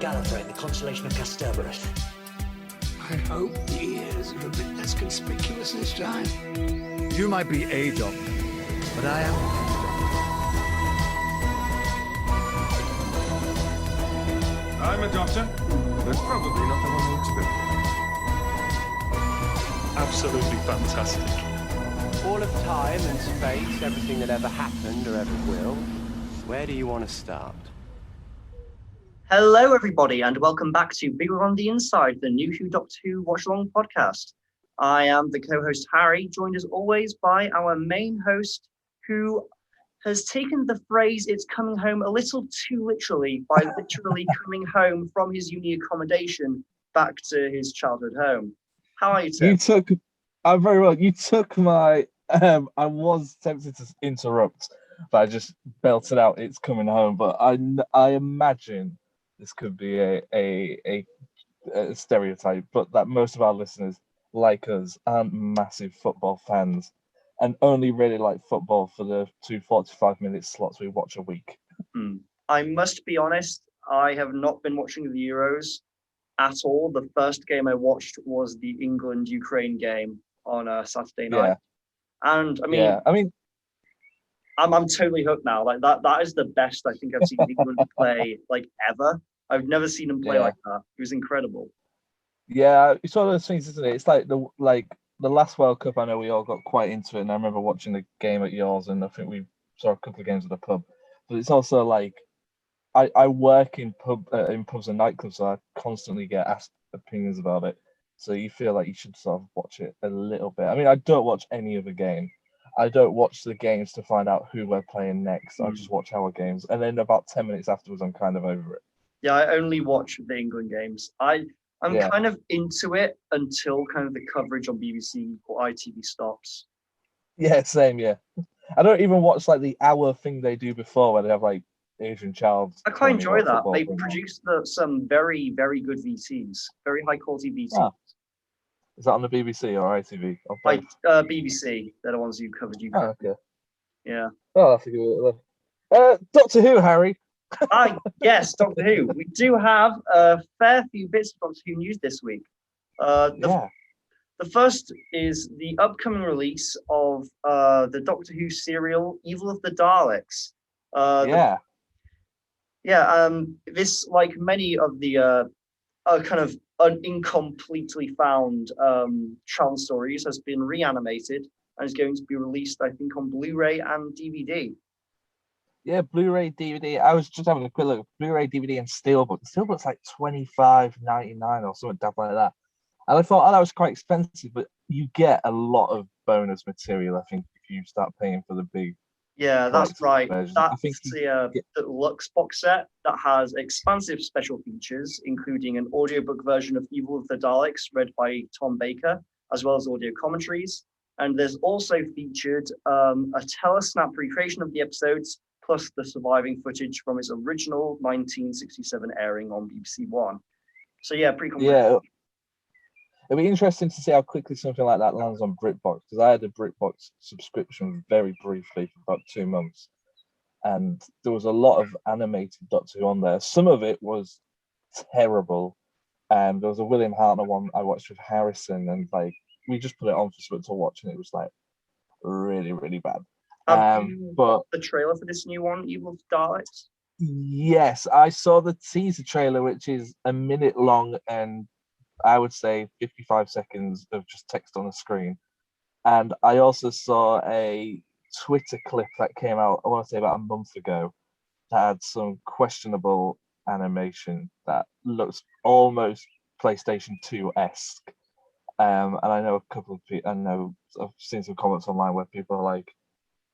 Gallifrey in the constellation of Kasterborous. I hope the ears are a bit less conspicuous this time. You might be a doctor, but I am I'm a doctor, but probably not the one who looks good. Absolutely fantastic. All of time and space, everything that ever happened or ever will. Where do you want to start? Hello, everybody, and welcome back to Bigger on the Inside, the new Who Doctor Who Watch Along podcast. I am the co-host Harry, joined as always by our main host, who has taken the phrase "it's coming home" a little too literally by literally coming home from his uni accommodation back to his childhood home. How are you, Tim? I'm very well. You took my. I was tempted to interrupt, but I just belted out "it's coming home." But I imagine this could be a stereotype, but that most of our listeners, like us, aren't massive football fans and only really like football for the 2 45-minute slots we watch a week. I must be honest, I have not been watching the Euros at all. The first game I watched was the England-Ukraine game on a Saturday night. Yeah. And I mean, I'm totally hooked now. Like that is the best I think I've seen England play like ever. I've never seen them play like that. It was incredible. Yeah, it's one of those things, isn't it? It's like the last World Cup. I know we all got quite into it, and I remember watching the game at yours, and I think we saw a couple of games at the pub. But it's also like I work in pubs and nightclubs, so I constantly get asked opinions about it. So you feel like you should sort of watch it a little bit. I mean, I don't watch any other game. I don't watch the games to find out who we're playing next. I just watch our games, and then about 10 minutes afterwards, I'm kind of over it. Yeah, I only watch the England games. I'm kind of into it until kind of the coverage on BBC or ITV stops. Yeah, same. Yeah, I don't even watch like the hour thing they do before where they have like Asian Child. I quite enjoy that. They produce some very, very good VTs, very high quality VTs. Ah. Is that on the BBC or ITV? Like BBC, they're the ones who covered you. Oh, okay. Yeah. Oh, that's a good one. Doctor Who, Harry. Yes, Doctor Who. We do have a fair few bits of Doctor Who news this week. The first is the upcoming release of the Doctor Who serial Evil of the Daleks. This, like many of the kind of incompletely found child stories, has been reanimated and is going to be released, I think, on Blu-ray and DVD. Yeah, Blu-ray, DVD. I was just having a quick look. Blu-ray, DVD, and Steelbook. The Steelbook's like $25.99 or something like that. And I thought, that was quite expensive, but you get a lot of bonus material, I think, if you start paying for the big. Yeah, that's right. Version. That's the Lux box set that has expansive special features, including an audiobook version of Evil of the Daleks read by Tom Baker, as well as audio commentaries. And there's also featured a telesnap recreation of the episodes, plus the surviving footage from its original 1967 airing on BBC One. So yeah, pretty cool. Yeah, it'll be interesting to see how quickly something like that lands on BritBox, because I had a BritBox subscription very briefly for about 2 months, and there was a lot of animated Doctor Who on there. Some of it was terrible. There was a William Hartnell one I watched with Harrison, and like we just put it on for someone to watch, and it was like really, really bad. But the trailer for this new one, Evil of the Daleks? Yes, I saw the teaser trailer, which is a minute long, and I would say 55 seconds of just text on the screen. And I also saw a Twitter clip that came out, I want to say about a month ago, that had some questionable animation that looks almost PlayStation 2-esque. And I know a couple of people, I've seen some comments online where people are like,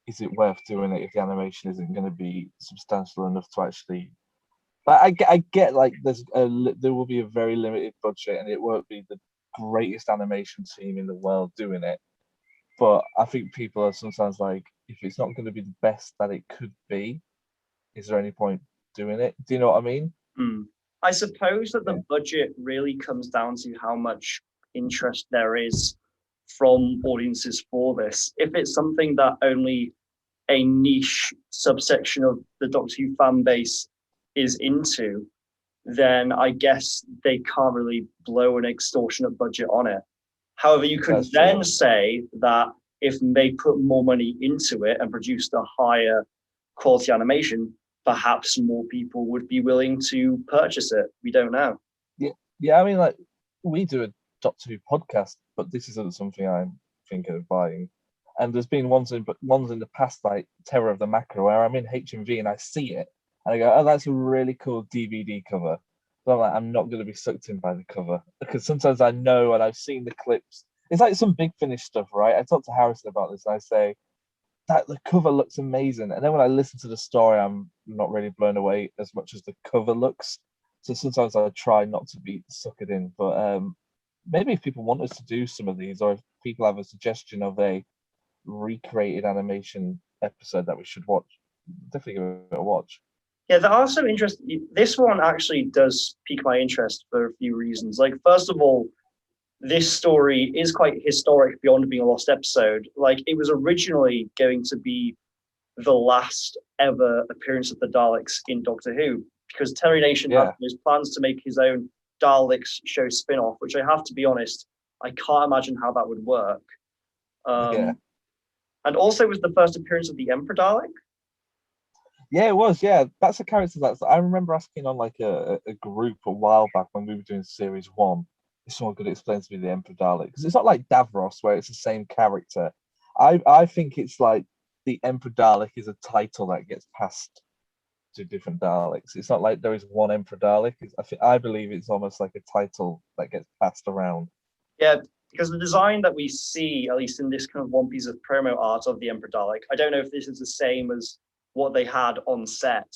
is it worth doing it if the animation isn't going to be substantial enough to actually... But I get like there will be a very limited budget and it won't be the greatest animation team in the world doing it. But I think people are sometimes like, if it's not going to be the best that it could be, is there any point doing it? Do you know what I mean? I suppose that the budget really comes down to how much interest there is from audiences for this. If it's something that only a niche subsection of the Doctor Who fan base is into, then I guess they can't really blow an extortionate budget on it. However, you could That's then true. say that if they put more money into it and produced a higher quality animation, perhaps more people would be willing to purchase it. We don't know. Yeah. I mean, like we do a Doctor Who podcast, but this isn't something I'm thinking of buying. And there's been ones in the past, like Terror of the Macro, where I'm in HMV and I see it and I go, "Oh, that's a really cool DVD cover." But I'm like, I'm not going to be sucked in by the cover because sometimes I know and I've seen the clips. It's like some Big Finish stuff, right? I talked to Harrison about this and I say that the cover looks amazing, and then when I listen to the story, I'm not really blown away as much as the cover looks. So sometimes I try not to be suckered in, but maybe if people want us to do some of these, or if people have a suggestion of a recreated animation episode that we should watch, definitely give it a watch. Yeah, there are some interesting. This one actually does pique my interest for a few reasons. Like, first of all, this story is quite historic beyond being a lost episode. Like, it was originally going to be the last ever appearance of the Daleks in Doctor Who, because Terry Nation had Yeah. those plans to make his own Daleks show spin-off, which I have to be honest, I can't imagine how that would work. Yeah. And also, it was the first appearance of the Emperor Dalek. Yeah, it was. Yeah, that's a character that's. I remember asking on like a group a while back when we were doing series one. If someone could explain to me the Emperor Dalek, because it's not like Davros where it's the same character. I think it's like the Emperor Dalek is a title that gets passed to different Daleks. It's not like there is one Emperor Dalek. I believe it's almost like a title that gets passed around. Yeah, because the design that we see, at least in this kind of one piece of promo art of the Emperor Dalek, I don't know if this is the same as what they had on set,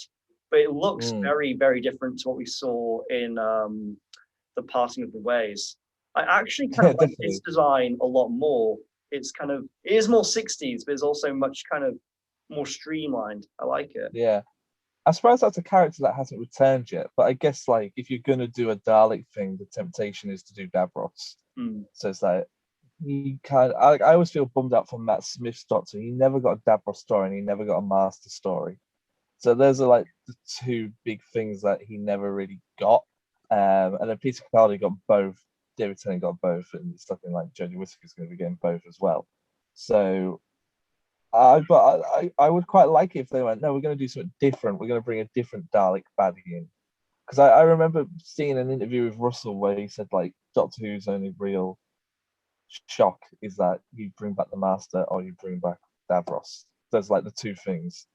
but it looks very, very different to what we saw in The Parting of the Ways. I actually kind Yeah, of like definitely. this design a lot more. It is more 60s, but it's also much kind of more streamlined. I like it. Yeah. I suppose that's a character that hasn't returned yet, but I guess like if you're gonna do a Dalek thing, the temptation is to do Davros. So it's like you kind of, I always feel bummed out from Matt Smith's Doctor. He never got a Davros story and he never got a Master story. So those are like the two big things that he never really got. And then Peter Capaldi got both. David Tennant got both, and it's looking like Jodie Whittaker's going to be getting both as well. So I would quite like it if they went, no, we're going to do something different. We're going to bring a different Dalek baddie in. Because I remember seeing an interview with Russell where he said like Doctor Who's only real shock is that you bring back the Master or you bring back Davros. There's like the two things,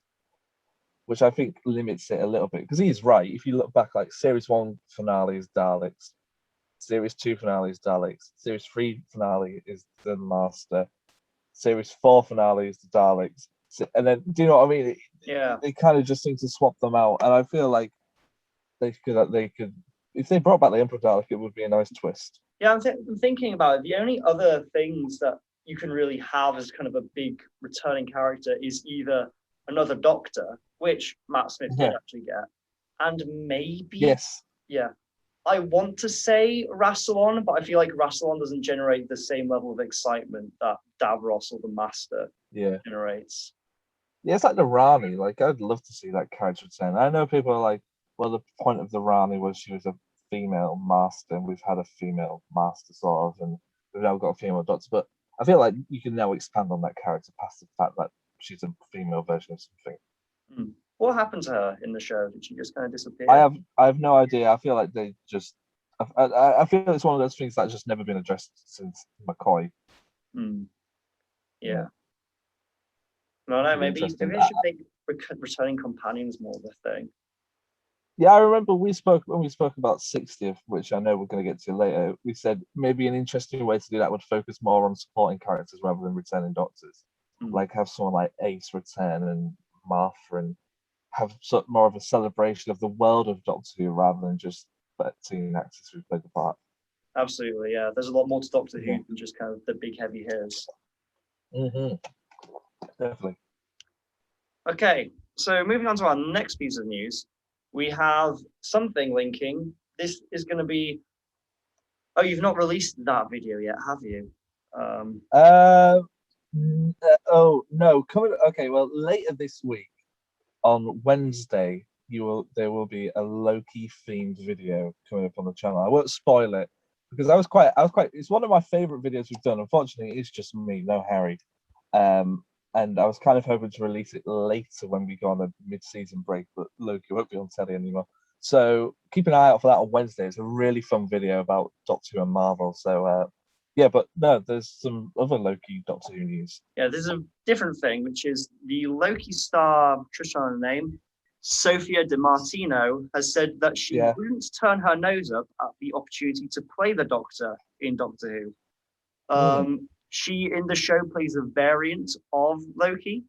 which I think limits it a little bit. Because he's right. If you look back, like Series 1 finale is Daleks, Series 2 finale is Daleks, Series 3 finale is the Master, Series 4 finale is the Daleks. And then, do you know what I mean? Yeah. They kind of just seem to swap them out. And I feel like they could, if they brought back the Emperor Dalek, it would be a nice twist. Yeah, I'm thinking about it. The only other things that you can really have as kind of a big returning character is either another Doctor, which Matt Smith did actually get, and maybe Yes. Yeah, I want to say Rassilon, but I feel like Rassilon doesn't generate the same level of excitement that Davros or the Master generates. Yeah, it's like the Rani. Like, I'd love to see that character return. I know people are like, well, the point of the Rani was she was a female master, and we've had a female master sort of, and we've now got a female doctor. But I feel like you can now expand on that character past the fact that she's a female version of something. What happened to her in the show? Did she just kind of disappear? I have no idea. I feel like they just. I feel it's one of those things that's just never been addressed since McCoy. Yeah. No, maybe they should make returning companions more of a thing. Yeah, I remember when we spoke about 60th, which I know we're going to get to later. We said maybe an interesting way to do that would focus more on supporting characters rather than returning doctors. Like have someone like Ace return and Martha, and have more of a celebration of the world of Doctor Who rather than just 13 actors who played the part. Absolutely, yeah. There's a lot more to Doctor Who than just kind of the big heavy hitters. Definitely. Okay, so moving on to our next piece of news, we have something linking. This is going to be. Oh, you've not released that video yet, have you? Oh no, coming. Okay, well, later this week on Wednesday, there will be a Loki themed video coming up on the channel. I won't spoil it because I was quite. It's one of my favorite videos we've done. Unfortunately, it's just me, no Harry. And I was kind of hoping to release it later when we go on a mid-season break, but Loki won't be on telly anymore. So keep an eye out for that on Wednesday. It's a really fun video about Doctor Who and Marvel. So yeah, but no, there's some other Loki Doctor Who news. Yeah, there's a different thing, which is the Loki star, just trying to name, Sophia Di Martino, has said that she wouldn't turn her nose up at the opportunity to play the Doctor in Doctor Who. She, in the show, plays a variant of Loki,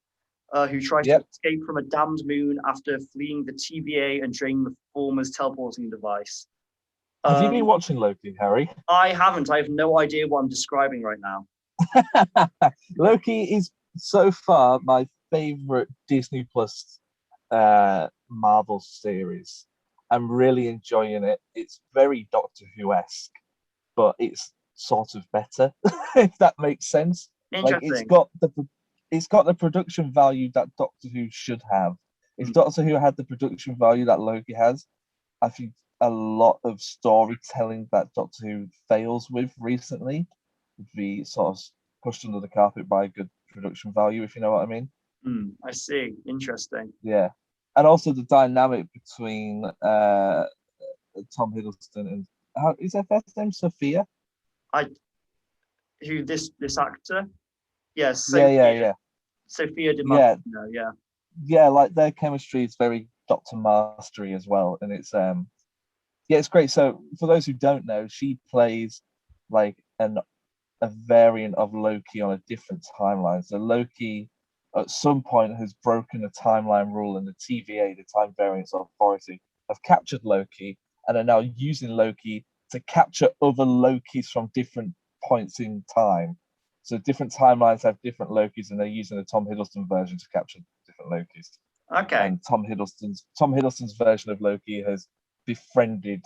who tries to escape from a damned moon after fleeing the TVA and draining the former's teleporting device. Have you been watching Loki, Harry? I haven't. I have no idea what I'm describing right now. Loki is so far my favorite Disney Plus Marvel series. I'm really enjoying it. It's very Doctor Who-esque, but it's sort of better, if that makes sense. Like it's got the production value that Doctor Who should have. If Doctor Who had the production value that Loki has, I think a lot of storytelling that Doctor Who fails with recently would be sort of pushed under the carpet by good production value, if you know what I mean. I see. Interesting. Yeah. And also the dynamic between Tom Hiddleston and is her first name Sophia? Who this actor? Yes. Yeah. Sophia Di Martino, Yeah, like their chemistry is very Dr. Mastery as well, and it's it's great. So for those who don't know, she plays like a variant of Loki on a different timeline. So Loki at some point has broken a timeline rule, and the TVA, the Time Variance Authority, have captured Loki and are now using Loki to capture other Lokis from different points in time. So different timelines have different Lokis, and they're using the Tom Hiddleston version to capture different Lokis. Okay. And Tom Hiddleston's version of Loki has befriended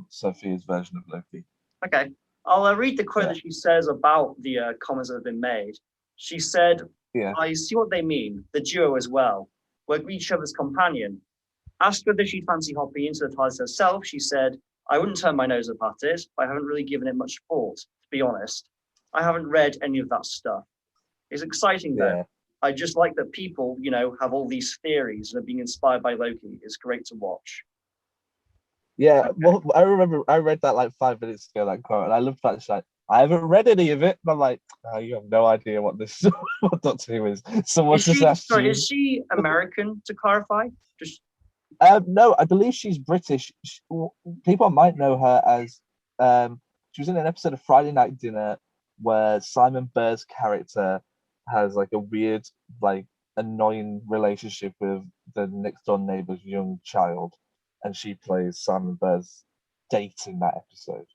Sophia's version of Loki. Okay. I'll read the quote that she says about the comments that have been made. She said, I see what they mean, the duo as well. We're each other's companion. Asked whether she'd fancy hopping into the TARDIS herself, she said, I wouldn't turn my nose up at it, but I haven't really given it much thought, to be honest. I haven't read any of that stuff. It's exciting though. I just like that people, have all these theories and are being inspired by Loki. It's great to watch. Yeah, well, I remember I read that like 5 minutes ago, that quote, and I loved that. She's like, I haven't read any of it. And I'm like, you have no idea what this what Doctor Who is. Someone just asked you. Is she American, to clarify? No, I believe she's British. People might know her as she was in an episode of Friday Night Dinner where Simon Burr's character has like a weird, like annoying relationship with the next door neighbor's young child, and she plays Simon Burr's date in that episode.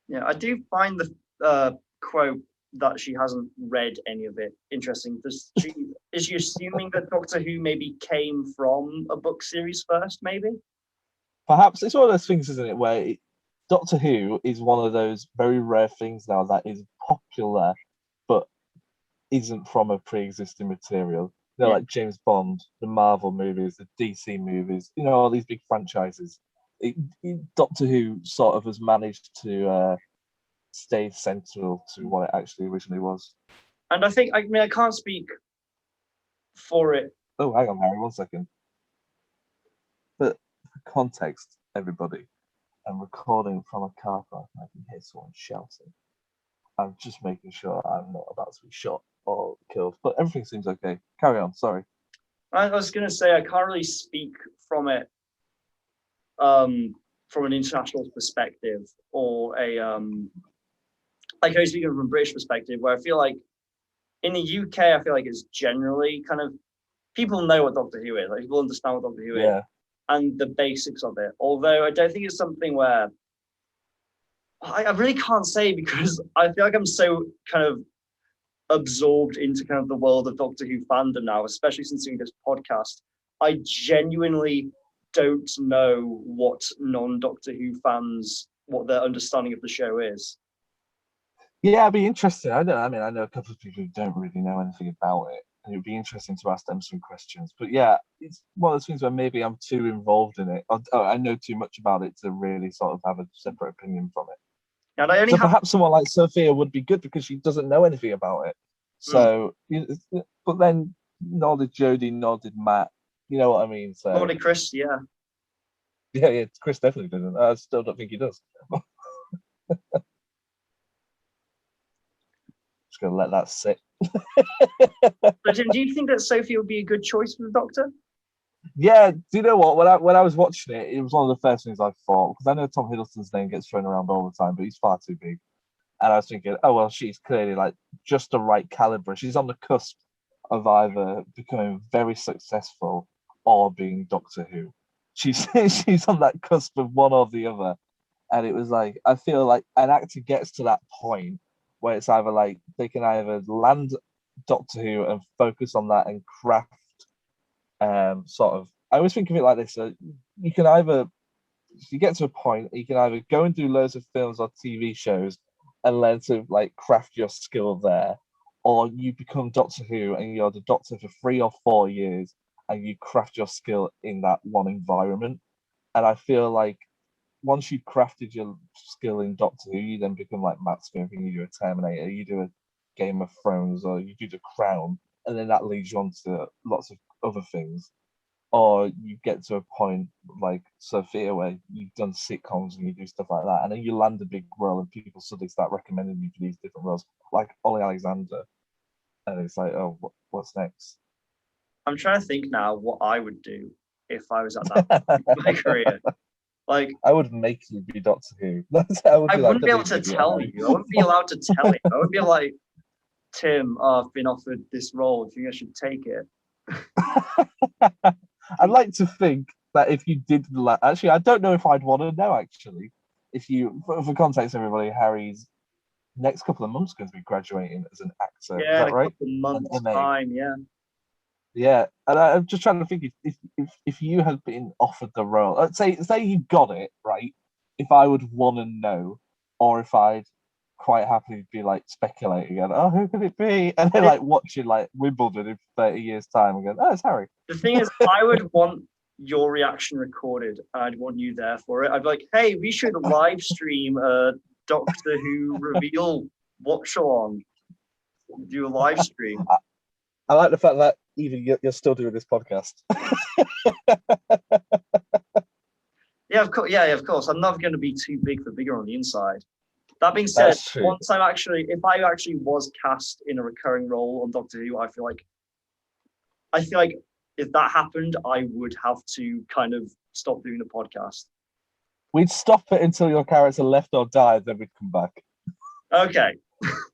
Yeah, I do find the quote that she hasn't read any of it interesting. Is she assuming that Doctor Who maybe came from a book series first, maybe? Perhaps it's one of those things, isn't it, where Doctor Who is one of those very rare things now that is popular but isn't from a pre-existing material. Like James Bond, the Marvel movies, the DC movies, all these big franchises. Doctor Who sort of has managed to stay central to what it actually originally was. And I think, I can't speak for it. Oh, hang on, Harry, 1 second. But for context, everybody, I'm recording from a car park and I can hear someone shouting. I'm just making sure I'm not about to be shot or killed, but everything seems okay. Carry on, sorry. I was going to say, I can't really speak from it from an international perspective or I can speak from a British perspective, where I feel like in the UK, I feel like it's generally kind of, people know what Doctor Who is, like people understand what Doctor Who is and the basics of it. Although I don't think it's something where I really can't say, because I feel like I'm so kind of absorbed into kind of the world of Doctor Who fandom now, especially since doing this podcast. I genuinely don't know what non-Doctor Who fans, what their understanding of the show is. Yeah, it'd be interesting. I know a couple of people who don't really know anything about it, and it would be interesting to ask them some questions. But yeah, it's one of those things where maybe I'm too involved in it. I know too much about it to really sort of have a separate opinion from it. And I only So have. perhaps someone like Sophia would be good because she doesn't know anything about it. So, but then nor did Jodie, nor did Matt. You know what I mean? So Probably Chris, yeah. yeah, Chris definitely doesn't. I still don't think he does. Just gonna let that sit. So, Tim, do you think that Sophie would be a good choice for the Doctor? Yeah, do you know what? When I was watching it, it was one of the first things I thought because I know Tom Hiddleston's name gets thrown around all the time, but he's far too big. And I was thinking, oh well, she's clearly like just the right caliber. She's on the cusp of either becoming very successful or being Doctor Who. She's she's on that cusp of one or the other. And it was like I feel like an actor gets to that point where it's either like they can either land Doctor Who and focus on that and craft sort of. I always think of it like this: you can either you get to a point you can either go and do loads of films or TV shows and learn to like craft your skill there, or you become Doctor Who and you're the Doctor for 3 or 4 years and you craft your skill in that one environment. And I feel like once you've crafted your skill in Doctor Who, you then become like Matt Smith and you do a Terminator, you do a Game of Thrones, or you do The Crown, and then that leads you on to lots of other things. Or you get to a point like Sophia where you've done sitcoms and you do stuff like that, and then you land a big role and people suddenly start recommending you for these different roles, like Ollie Alexander, and it's like, oh, what's next? I'm trying to think now what I would do if I was at that point in my career. Like, I would make you be Doctor Who. I wouldn't be able to tell you. I wouldn't be allowed to tell you. I would be like, Tim, I've been offered this role. Do you think I should take it? I'd like to think that if you did, actually, I don't know if I'd want to know. Actually, if you, for context, everybody, Harry's next couple of months going to be graduating as an actor. Yeah, is that right? a month's An MA. time. Yeah. Yeah, and I'm just trying to think if you had been offered the role, say you got it right, if I would want to know, or if I'd quite happily be like speculating and oh, who could it be, and then like watching like Wimbledon in 30 years time and going, oh, it's Harry. The thing is, I would want your reaction recorded. I'd want you there for it. I'd be like, hey, we should live stream a Doctor Who reveal watch along. Do a live stream. I like the fact that even you're still doing this podcast. Yeah, of course. Yeah, of course. I'm not going to be too big for bigger on the inside. That being said, once if I actually was cast in a recurring role on Doctor Who, I feel like if that happened, I would have to kind of stop doing the podcast. We'd stop it until your character left or died, then we'd come back. Okay.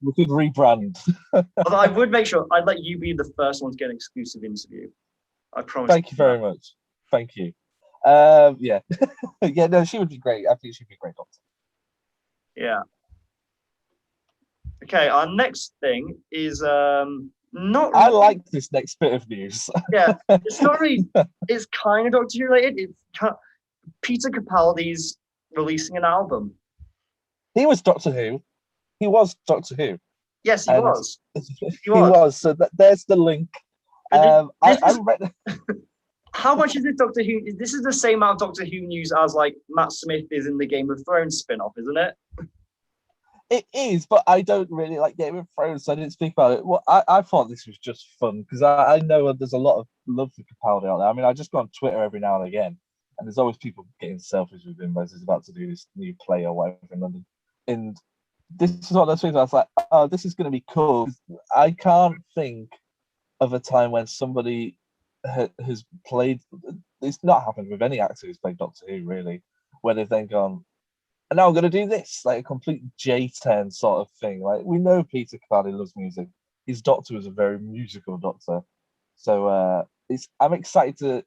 We could rebrand. Although I would make sure I'd let you be the first one to get an exclusive interview. I promise. Thank you very much. Thank you. Yeah. Yeah, no, she would be great. I think she'd be a great Doctor. Yeah. Okay, our next thing is not. I like this next bit of news. Yeah, it's not really. It's kind of Doctor Who related. It's Peter Capaldi's releasing an album. He was Doctor Who. He was Doctor Who. Yes, he was. He was. So there's the link. I read. How much is this Doctor Who? This is the same amount of Doctor Who news as like Matt Smith is in the Game of Thrones spin-off, isn't it? It is, but I don't really like Game of Thrones, so I didn't speak about it. Well, I thought this was just fun because I know there's a lot of love for Capaldi out there. I mean, I just go on Twitter every now and again, and there's always people getting selfies with him as he's about to do this new play or whatever in London. And this is one of those things I was like, oh, this is going to be cool. I can't think of a time when somebody has played. It's not happened with any actor who's played Doctor Who, really, where they've then gone, and now I'm going to do this, like a complete J10 sort of thing. Like, we know Peter Capaldi loves music. His Doctor was a very musical Doctor. So I'm excited to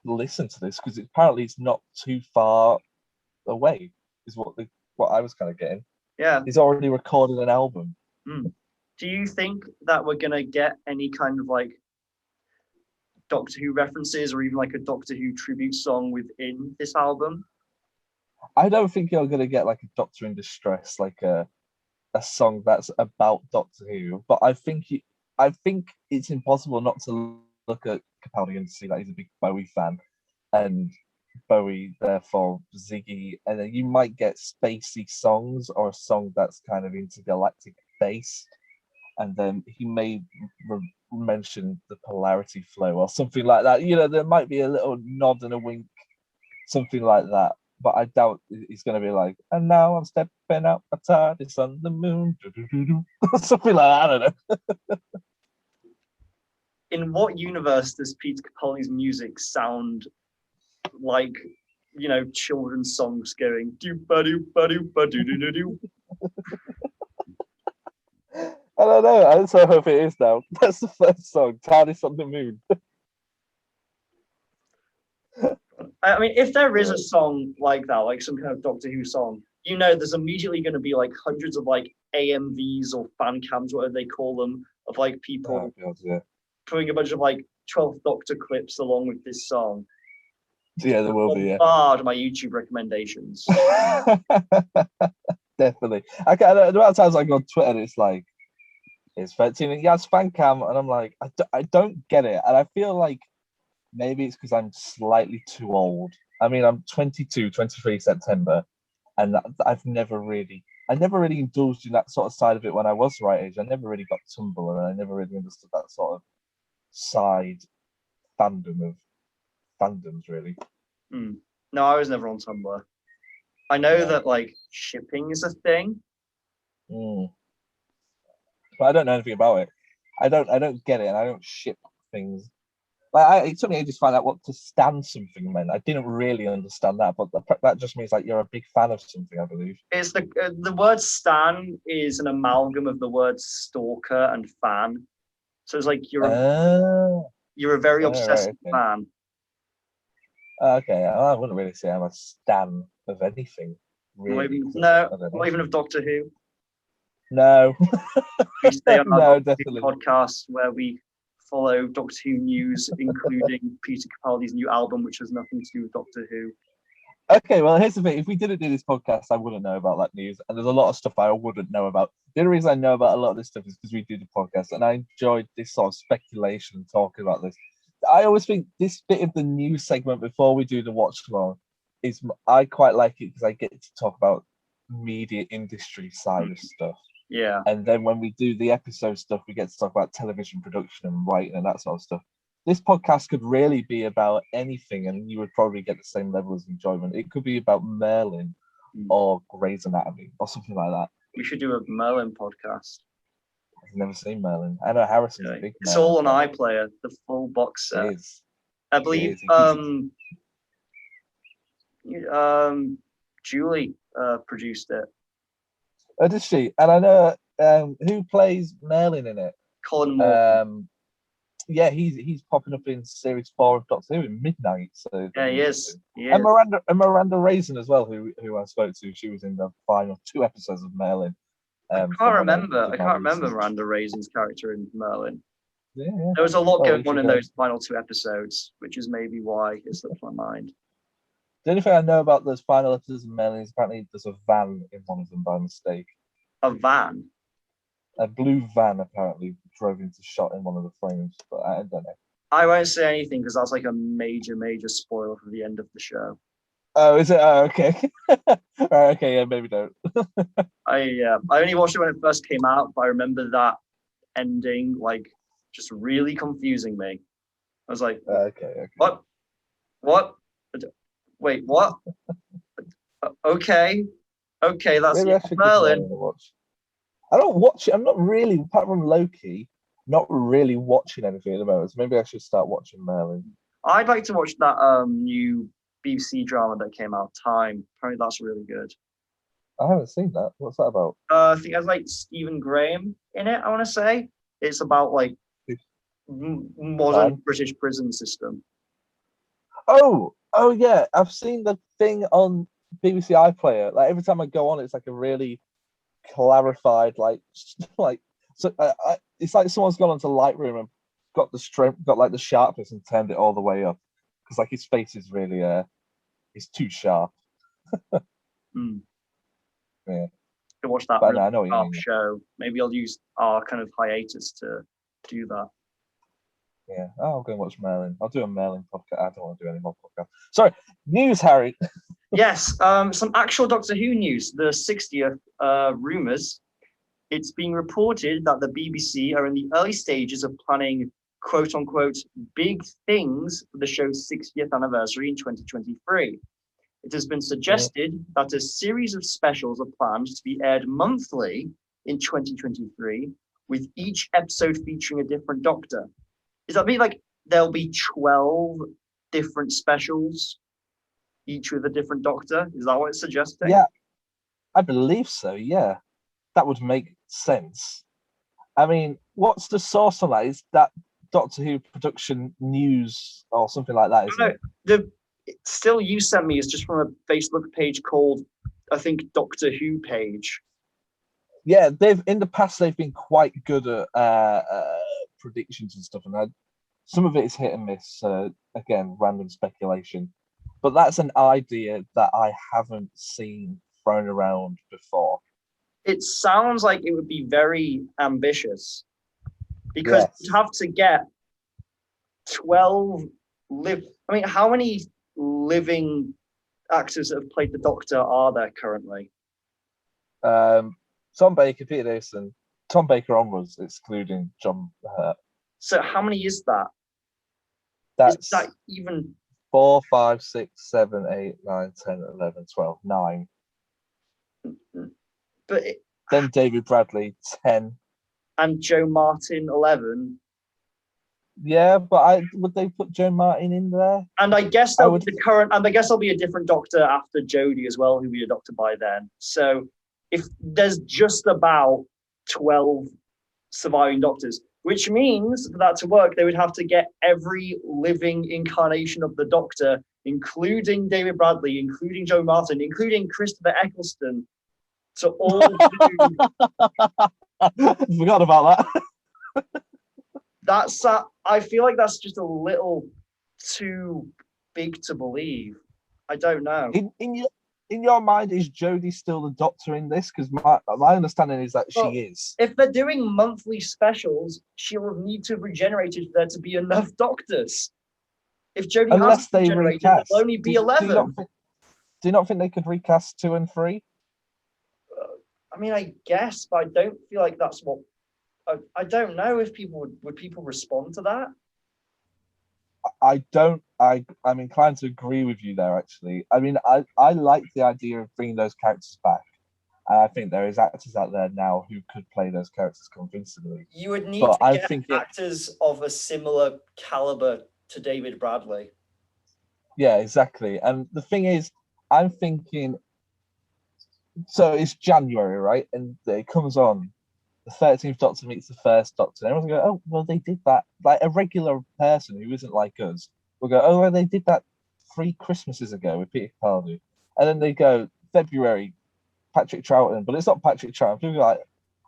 listen to this because apparently it's not too far away, is what I was kind of getting. Yeah. He's already recorded an album. Do you think that we're going to get any kind of like Doctor Who references or even like a Doctor Who tribute song within this album? I don't think you're going to get like a Doctor in Distress, like a song that's about Doctor Who, but I think I think it's impossible not to look at Capaldi and see that he's a big Bowie fan, and Bowie, therefore Ziggy, and then you might get spacey songs or a song that's kind of intergalactic based, and then he may mention the polarity flow or something like that. You know, there might be a little nod and a wink, something like that. But I doubt he's going to be like, and now I'm stepping out my TARDIS on the moon, something like that. I don't know. In what universe does Peter Capaldi's music sound like, you know, children's songs going do ba do ba do ba do do do do? I don't know. I so hope it is now. That's the first song, TARDIS on the moon. I mean, if there is a song like that, like some kind of Doctor Who song, you know, there's immediately going to be like hundreds of like AMVs or fan cams, whatever they call them, of like people putting a bunch of like 12th Doctor clips along with this song. Yeah, there will be. Yeah. Bombard my YouTube recommendations. Definitely. The amount of times I go on Twitter, and it's like, it's 13 and yes, fan cam, and I'm like, I don't get it, and I feel like maybe it's because I'm slightly too old. I mean, I'm 22, 23 September, and I never really indulged in that sort of side of it when I was the right age. I never really got Tumblr, and I never really understood that sort of side fandom of fandoms, really. No, I was never on Tumblr. I know that like shipping is a thing. But I don't know anything about it. I don't get it, and I don't ship things. Like it took me ages to find out what to stand something meant. I didn't really understand that, but that just means like you're a big fan of something, I believe. It's the word stan is an amalgam of the words stalker and fan. So it's like you're a very obsessive fan. Okay, I wouldn't really say I'm a stan of anything. Really. Not even of Doctor Who. No. We stay on our definitely. podcast where we follow Doctor Who news, including Peter Capaldi's new album, which has nothing to do with Doctor Who. Okay, well, here's the thing. If we didn't do this podcast, I wouldn't know about that news. And there's a lot of stuff I wouldn't know about. The only reason I know about a lot of this stuff is because we do the podcast. And I enjoyed this sort of speculation and talking about this. I always think this bit of the news segment before we do the watch along is, I quite like it because I get to talk about media industry side of stuff. Yeah. And then when we do the episode stuff, we get to talk about television production and writing and that sort of stuff. This podcast could really be about anything, and you would probably get the same level of enjoyment. It could be about Merlin or Grey's Anatomy or something like that. We should do a Merlin podcast. I've never seen Merlin. I know Harrison's a big It's Merlin all on fan. iPlayer, the full box set. It is. I believe Julie produced it. Oh, did she? And I know who plays Merlin in it. Colin Moore. Yeah, he's popping up in series 4 of Doctor Who in Midnight. So yeah, he is. And Miranda Raisin as well, who I spoke to. She was in the final 2 episodes of Merlin. I can't remember Miranda Raisin's character in Merlin. Yeah. There was a lot going on in those final 2 episodes, which is maybe why it slipped my mind. The only thing I know about those final episodes of Merlin is apparently there's a van in one of them by mistake. A van? A blue van apparently drove into shot in one of the frames, but I don't know. I won't say anything because that's like a major spoiler for the end of the show. Oh, is it? Oh, okay. Okay, yeah, maybe don't. I only watched it when it first came out, but I remember that ending like just really confusing me. I was like, okay. What? Wait, what? Okay, that's Merlin. I don't watch it. I'm not really, apart from Loki, not really watching anything at the moment. So maybe I should start watching Merlin. I'd like to watch that new BBC drama that came out, Time. Apparently that's really good. I haven't seen that. What's that about? I think it has like Stephen Graham in it, I want to say. It's about like modern British prison system. Oh yeah. I've seen the thing on BBC iPlayer. Like every time I go on, it's like a really clarified, so it's like someone's gone onto Lightroom and got like the sharpness and turned it all the way up because like his face is really it's too sharp. Yeah. To watch that but really I know what you mean. show. Maybe I'll use our kind of hiatus to do that. Yeah, I'll go and watch Merlin. I'll do a Merlin podcast. I don't want to do any more podcasts. Sorry, news, Harry. Yes, some actual Doctor Who news. The 60th Rumours. It's being reported that the BBC are in the early stages of planning quote unquote big things for the show's 60th anniversary in 2023. It has been suggested that a series of specials are planned to be aired monthly in 2023, with each episode featuring a different Doctor. Does that mean like there'll be 12 different specials, each with a different Doctor? Is that what it's suggesting? Yeah, I believe so. Yeah, that would make sense. I mean, what's the source on that? Is that Doctor Who production news or something like that? Isn't it? The still you sent me is just from a Facebook page called, I think, Doctor Who page. Yeah, they've in the past they've been quite good at predictions and stuff, and some of it is hit and miss. Again, random speculation, but that's an idea that I haven't seen thrown around before. It sounds like it would be very ambitious because Yes. you have to get 12 live. I mean, how many living actors that have played the Doctor are there currently? Tom Baker, Peter Davison, Tom Baker onwards, excluding John Hurt. So how many is that? That's Is that even 4, 5, 6, 7, 8, 9, 10, 11, 12, 9. But Then David Bradley, 10. And Joe Martin, 11. Yeah, but would they put Joe Martin in there? And I guess there'll be the current, and I guess there'll be a different Doctor after Jodie as well, who'll be a Doctor by then. So if there's just about 12 surviving Doctors, which means for that to work, they would have to get every living incarnation of the Doctor, including David Bradley, including Joe Martin, including Christopher Eccleston, to all do. Forgot about that. That's I feel like that's just a little too big to believe. I don't know. In your mind, is Jodie still the Doctor in this? Because my understanding is that she is. If they're doing monthly specials, she'll need to have regenerated for there to be enough Doctors. If Jodie Unless has they regenerated, recast, there'll only be 11. Do you not think they could recast 2 and 3? I mean, I guess, but I don't feel like that's what. I don't know if people would people respond to that. I don't. I'm inclined to agree with you there. Actually, I mean, I like the idea of bringing those characters back. And I think there is actors out there now who could play those characters convincingly. You would need to get actors of a similar caliber to David Bradley. Yeah, exactly. And the thing is, I'm thinking. So it's January, right? And it comes on. The 13th Doctor meets the first Doctor. And everyone's going, oh, well, they did that. Like a regular person who isn't like us will go, oh, well, they did that 3 Christmases ago with Peter Capaldi. And then they go, February, Patrick Troughton. But it's not Patrick Troughton. People are like,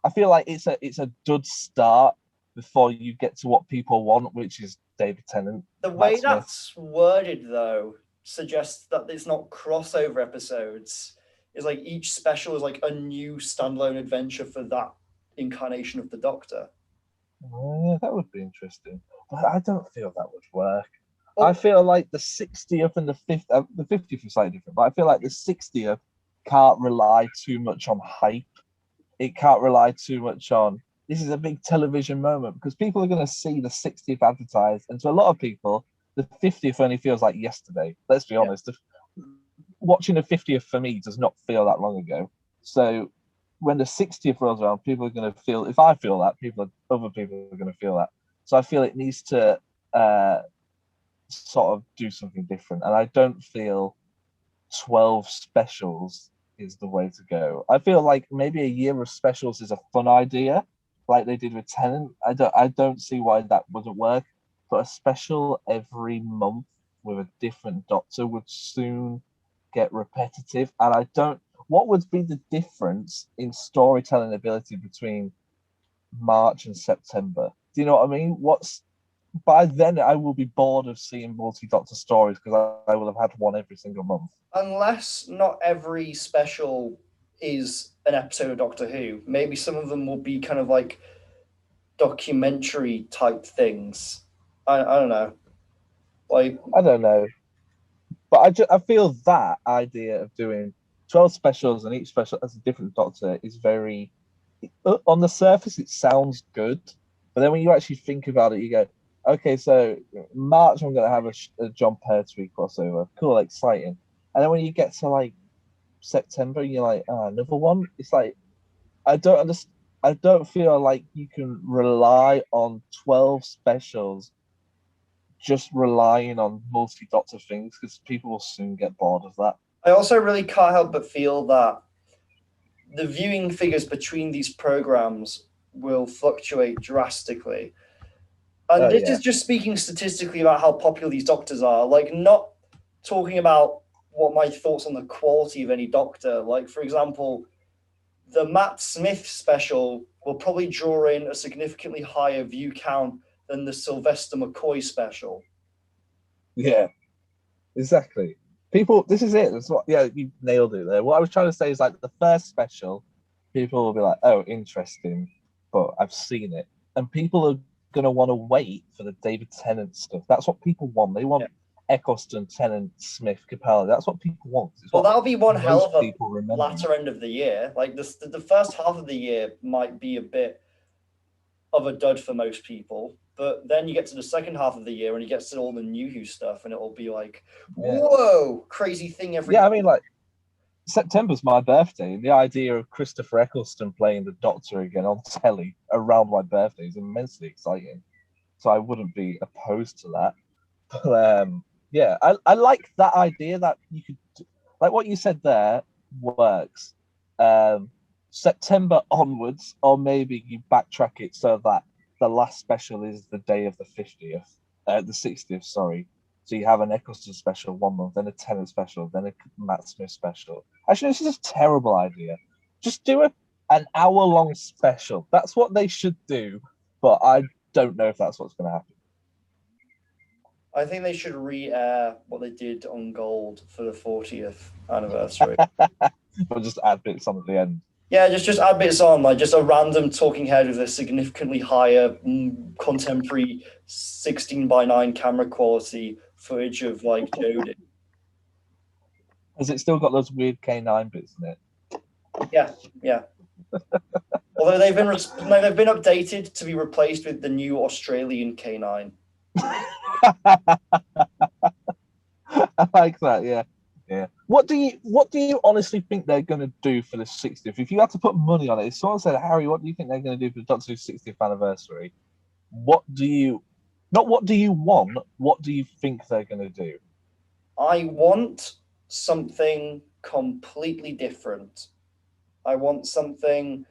I feel like it's a good start before you get to what people want, which is David Tennant. The way that's worded, though, suggests that it's not crossover episodes. It's like each special is like a new standalone adventure for that incarnation of the Doctor. Yeah, that would be interesting. But I don't feel that would work. I feel like the 60th and the 50th is slightly different, but I feel like the 60th can't rely too much on hype. It can't rely too much on, this is a big television moment, because people are going to see the 60th advertised, and to a lot of people, the 50th only feels like yesterday. Let's be honest. Watching the 50th for me does not feel that long ago. So when the 60th rolls around, people are going to feel, if I feel that, other people are going to feel that. So I feel it needs to sort of do something different. And I don't feel 12 specials is the way to go. I feel like maybe a year of specials is a fun idea, like they did with Tennant. I don't see why that wouldn't work. But a special every month with a different Doctor would soon get repetitive. And what would be the difference in storytelling ability between March and September? Do you know what I mean? By then I will be bored of seeing multi-Doctor stories because I will have had one every single month. Unless not every special is an episode of Doctor Who. Maybe some of them will be kind of like documentary type things. I don't know. Like, I don't know, but I feel that idea of doing 12 specials and each special as a different Doctor is very, on the surface it sounds good, but then when you actually think about it, you go, okay, so March I'm going to have a John Pertwee crossover, cool, exciting, and then when you get to like September, you're like, oh, another one. It's like I don't understand. I don't feel like you can rely on 12 specials just relying on multi-Doctor things because people will soon get bored of that. I also really can't help but feel that the viewing figures between these programs will fluctuate drastically. And this is just speaking statistically about how popular these Doctors are, like not talking about what my thoughts on the quality of any Doctor. Like, for example, the Matt Smith special will probably draw in a significantly higher view count than the Sylvester McCoy special. Yeah, exactly. People, this is it. That's what. Yeah, you nailed it there. What I was trying to say is like the first special, people will be like, "Oh, interesting," but I've seen it, and people are gonna want to wait for the David Tennant stuff. That's what people want. They want Eccleston, Tennant, Smith, Capaldi. That's what people want. Well, that'll be one hell of a people remember. latter end of the year. Like the first half of the year might be a bit of a dud for most people, but then you get to the second half of the year and you get to all the New Who stuff, and it'll be like, whoa, crazy thing every. Yeah, I mean, like September's my birthday, and the idea of Christopher Eccleston playing the Doctor again on telly around my birthday is immensely exciting. So I wouldn't be opposed to that. But yeah, I like that idea that you could, like what you said there, works. September onwards, or maybe you backtrack it so that the last special is the day of the 50th, the 60th, sorry. So you have an Eccleston special 1 month, then a Tennant special, then a Matt Smith special. Actually, this is a terrible idea. Just do an hour-long special. That's what they should do, but I don't know if that's what's going to happen. I think they should re-air what they did on Gold for the 40th anniversary. But just add bits on at the end. Yeah, just add bits on, like just a random talking head with a significantly higher contemporary 16:9 camera quality footage of like Jodie. Has it still got those weird K9 bits in it? Yeah. Although they've been updated to be replaced with the new Australian K9. I like that. Yeah. What do you honestly think they're going to do for the 60th? If you had to put money on it, if someone said, Harry, what do you think they're going to do for the Doctor Who's 60th anniversary? What do you want? What do you think they're going to do? I want something completely different. I want something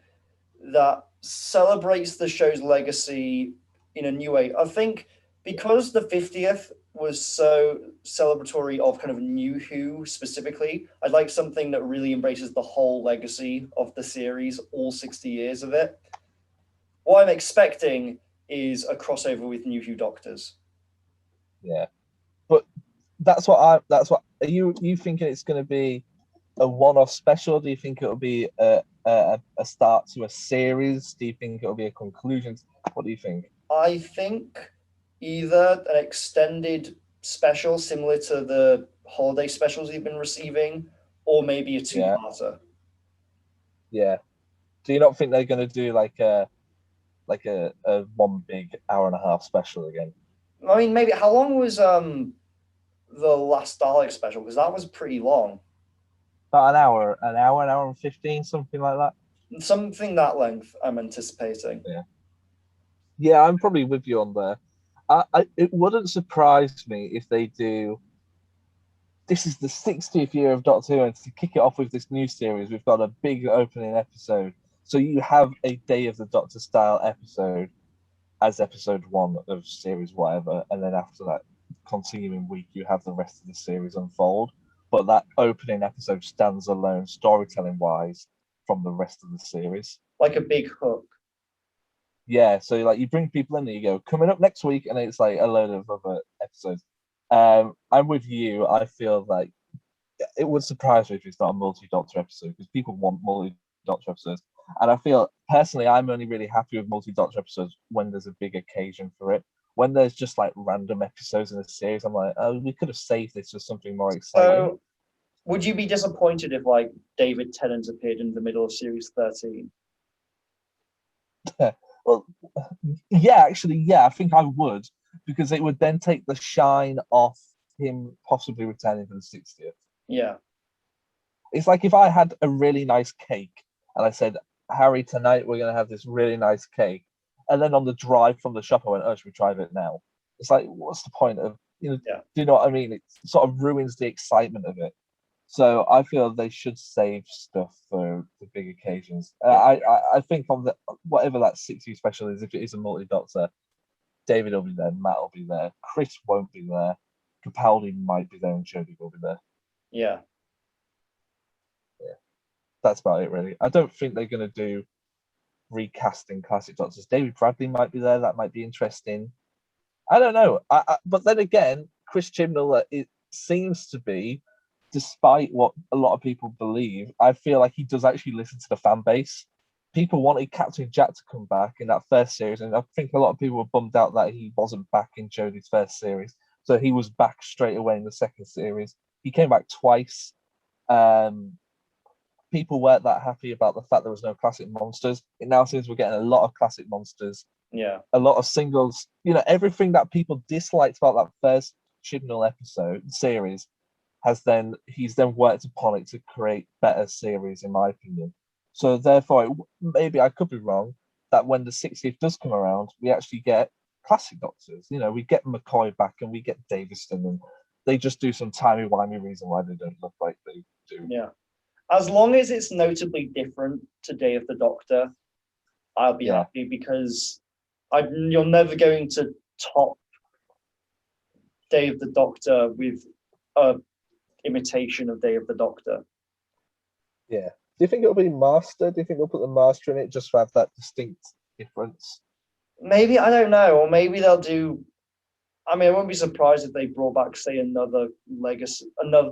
that celebrates the show's legacy in a new way. I think because the 50th was so celebratory of kind of New Who specifically, I'd like something that really embraces the whole legacy of the series, all 60 years of it. What I'm expecting is a crossover with New Who Doctors. Yeah, but are you thinking it's going to be a one-off special? Do you think it'll be a start to a series? Do you think it'll be a conclusion? What do you think? I think either an extended special similar to the holiday specials we've been receiving, or maybe a two-parter. Yeah. Do you not think they're going to do like a one big hour-and-a-half special again? I mean, maybe. How long was the last Dalek special? Because that was pretty long. About an hour and 15, something like that. Something that length, I'm anticipating. Yeah, I'm probably with you on there. It wouldn't surprise me if they do. This is the 60th year of Doctor Who, and to kick it off with this new series, we've got a big opening episode. So you have a Day of the Doctor style episode as episode 1 of series whatever, and then after that continuing week, you have the rest of the series unfold. But that opening episode stands alone, storytelling-wise, from the rest of the series. Like a big hook. Yeah, so like you bring people in and you go, coming up next week, and it's like a load of other episodes. I'm with you. I feel like it would surprise me if it's not a multi-Doctor episode, because people want multi-Doctor episodes. And I feel personally, I'm only really happy with multi-Doctor episodes when there's a big occasion for it. When there's just like random episodes in a series, I'm like, oh, we could have saved this for something more exciting. So, would you be disappointed if like David Tennant appeared in the middle of series 13? Well, yeah, actually, yeah, I think I would, because it would then take the shine off him possibly returning for the 60th. Yeah. It's like if I had a really nice cake and I said, Harry, tonight we're going to have this really nice cake. And then on the drive from the shop, I went, oh, should we try it now? It's like, what's the point of, Yeah. do you know what I mean? It sort of ruins the excitement of it. So I feel they should save stuff for the big occasions. I think on the whatever that 60 special is, if it is a multi-Doctor, David will be there, Matt will be there, Chris won't be there, Capaldi might be there, and Jodie will be there. Yeah. That's about it, really. I don't think they're going to do recasting classic Doctors. David Bradley might be there. That might be interesting. I don't know. But then again, Chris Chibnall, it seems to be, despite what a lot of people believe, I feel like he does actually listen to the fan base. People wanted Captain Jack to come back in that first series, and I think a lot of people were bummed out that he wasn't back in Jodie's first series. So he was back straight away in the second series. He came back twice. People weren't that happy about the fact there was no classic monsters. It now seems we're getting a lot of classic monsters. Yeah. A lot of singles. Everything that people disliked about that first Chibnall series he's then worked upon it to create better series, in my opinion. So therefore, maybe I could be wrong, that when the 60th does come around, we actually get classic Doctors. We get McCoy back and we get Davison, and they just do some timey-wimey reason why they don't look like they do. Yeah. As long as it's notably different to Day of the Doctor, I'll be happy, because you're never going to top Day of the Doctor with a imitation of Day of the Doctor. Yeah. Do you think it'll be Master? Do you think they'll put the Master in it just to have that distinct difference? Maybe, I don't know, or maybe they'll do. I mean, I wouldn't be surprised if they brought back, say, another legacy,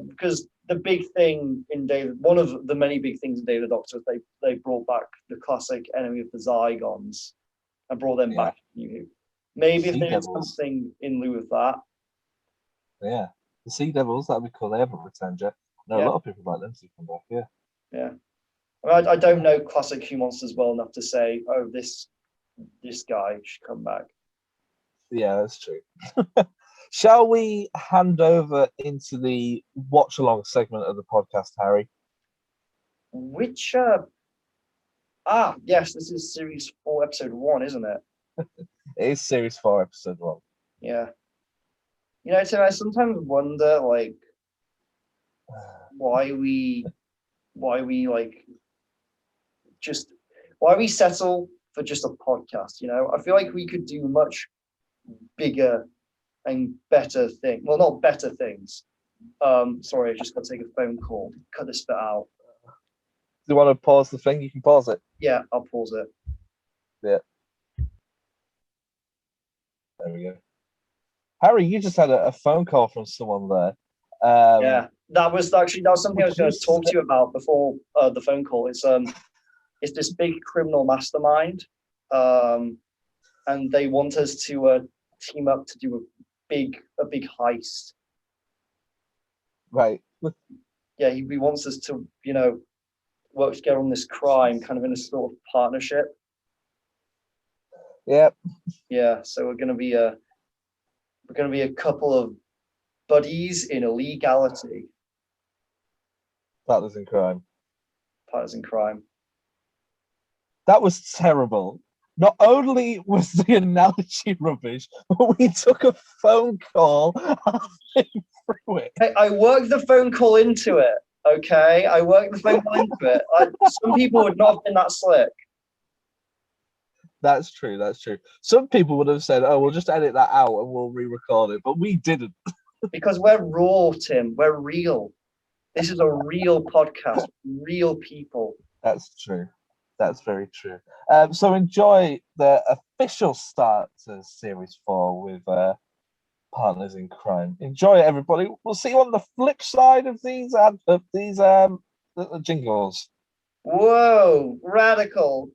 because the big thing in one of the many big things in Day of the Doctor is they brought back the classic Enemy of the Zygons and brought them back to New Who. Maybe if they did something in lieu of that. Yeah, the Sea Devils, that'd be cool. They haven't returned yet. No, a lot of people like them to come back. Yeah. Yeah. I don't know classic Who monsters well enough to say, oh, this guy should come back. Yeah, that's true. Shall we hand over into the watch along segment of the podcast, Harry? Which yes, this is series 4, episode 1, isn't it? It is series 4, episode 1. Yeah. Tim, I sometimes wonder, like, why we settle for just a podcast. I feel like we could do much bigger and better things. Well, not better things. Sorry, I just got to take a phone call. Cut this bit out. Do you want to pause the thing? You can pause it. Yeah, I'll pause it. Yeah. There we go. Harry, you just had a phone call from someone there. Yeah, that was something I was going to talk to you about before the phone call. It's this big criminal mastermind, and they want us to team up to do a big heist. Right. Yeah, he wants us to work together on this crime, kind of in a sort of partnership. Yep. Yeah, so we're gonna be a couple of buddies in illegality. Partners in crime. Partners in crime. That was terrible. Not only was the analogy rubbish, but we took a phone call halfway through it. Hey, I worked the phone call into it. Okay, I worked the phone call into it. Some people would not have been that slick. That's true. That's true. Some people would have said, "Oh, we'll just edit that out and we'll re-record it," but we didn't. Because we're raw, Tim. We're real. This is a real podcast. Real people. That's true. That's very true. So enjoy the official start to Series 4 with Partners in Crime. Enjoy it, everybody. We'll see you on the flip side of these jingles. Whoa, radical.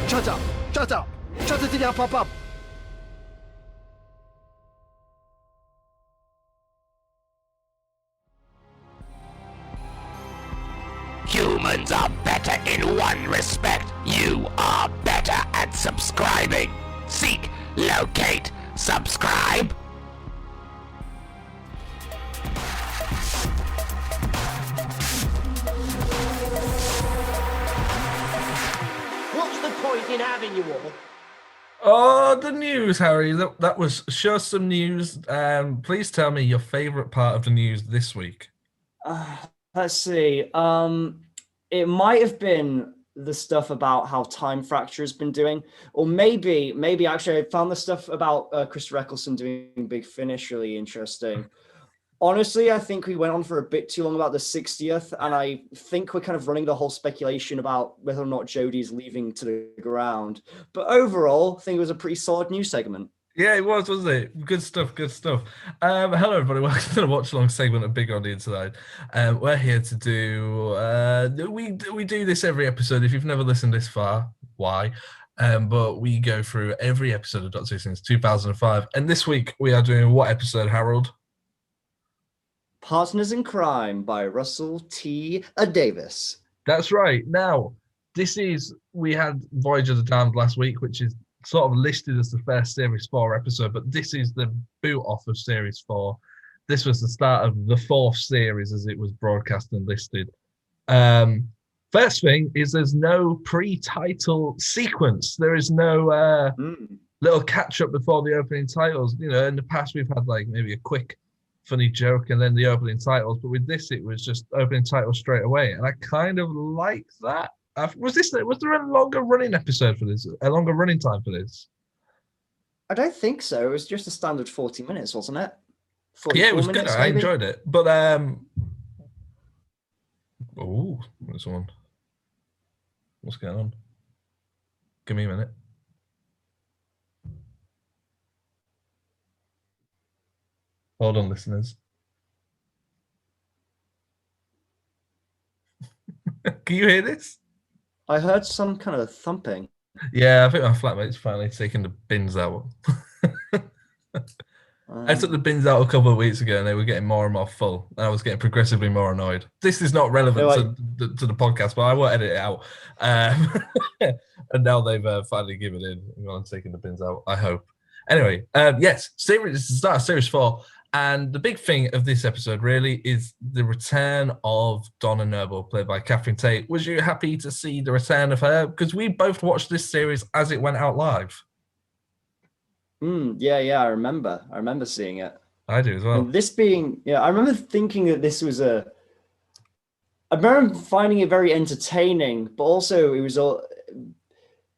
Shut up! Shut up! Shut it down, pop up! Humans are better in one respect. You are better at subscribing. Seek, locate, subscribe. What's the point in having you all? Oh, the news, Harry. That was show some news. Please tell me your favorite part of the news this week. Let's see. It might have been the stuff about how Time Fracture has been doing, or maybe actually I found the stuff about Christopher Eccleston doing Big Finish really interesting. Honestly, I think we went on for a bit too long about the 60th, and I think we're kind of running the whole speculation about whether or not Jodie's leaving to the ground. But overall, I think it was a pretty solid news segment. Yeah, it was, wasn't it? Good stuff, good stuff. Hello, everybody. Welcome to the Watch Along segment of Big on the Inside. We're here to do... we do this every episode. If you've never listened this far, why? But we go through every episode of Doctor Who since 2005. And this week, we are doing what episode, Harold? Partners in Crime by Russell T. Davis. That's right. Now, we had Voyage of the Damned last week, which is sort of listed as the first Series 4 episode, but this is the boot off of Series 4. This was the start of the fourth series as it was broadcast and listed. First thing is there's no pre-title sequence. There is no little catch-up before the opening titles. You know, in the past we've had like maybe a quick funny joke and then the opening titles, but with this it was just opening titles straight away, and I kind of like that. Was there a longer running episode for this? A longer running time for this? I don't think so. It was just a standard 40 minutes, wasn't it? Yeah, it was good. Maybe? I enjoyed it. But oh, there's someone. What's going on? Give me a minute. Hold on, listeners. Can you hear this? I heard some kind of thumping. Yeah, I think my flatmate's finally taking the bins out. I took the bins out a couple of weeks ago and they were getting more and more full. And I was getting progressively more annoyed. This is not relevant to the podcast, but I won't edit it out. And now they've finally given in and taking the bins out, I hope. Anyway, yes, this is the start of Series 4. And the big thing of this episode really is the return of Donna Noble, played by Catherine Tate. Was you happy to see the return of her? Because we both watched this series as it went out live. Yeah, I remember seeing it. I do as well. And this being, I remember thinking that this was I remember finding it very entertaining, but also it was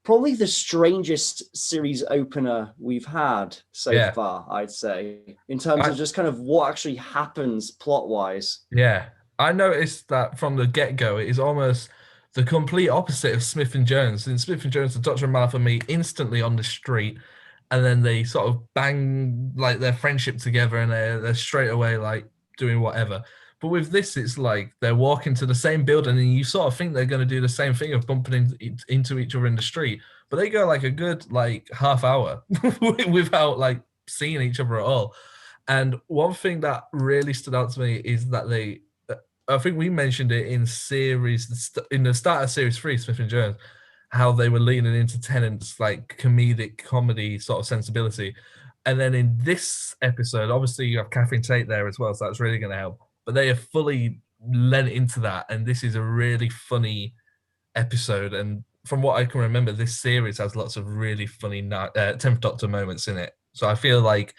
probably the strangest series opener we've had so far, I'd say, in terms of just kind of what actually happens plot-wise. Yeah, I noticed that from the get-go, it is almost the complete opposite of Smith and Jones. In Smith and Jones, the Doctor and Martha meet instantly on the street, and then they sort of bang like their friendship together, and they're straight away like doing whatever. But with this, it's like they're walking to the same building and you sort of think they're going to do the same thing of bumping into each other in the street. But they go like a good like half hour without like seeing each other at all. And one thing that really stood out to me is that I think we mentioned it in the start of Series 3, Smith and Jones, how they were leaning into Tennant's like comedic comedy sort of sensibility. And then in this episode, obviously you have Catherine Tate there as well, so that's really going to help. But they have fully lent into that, and this is a really funny episode. And from what I can remember, this series has lots of really funny 10th Doctor moments in it. So I feel like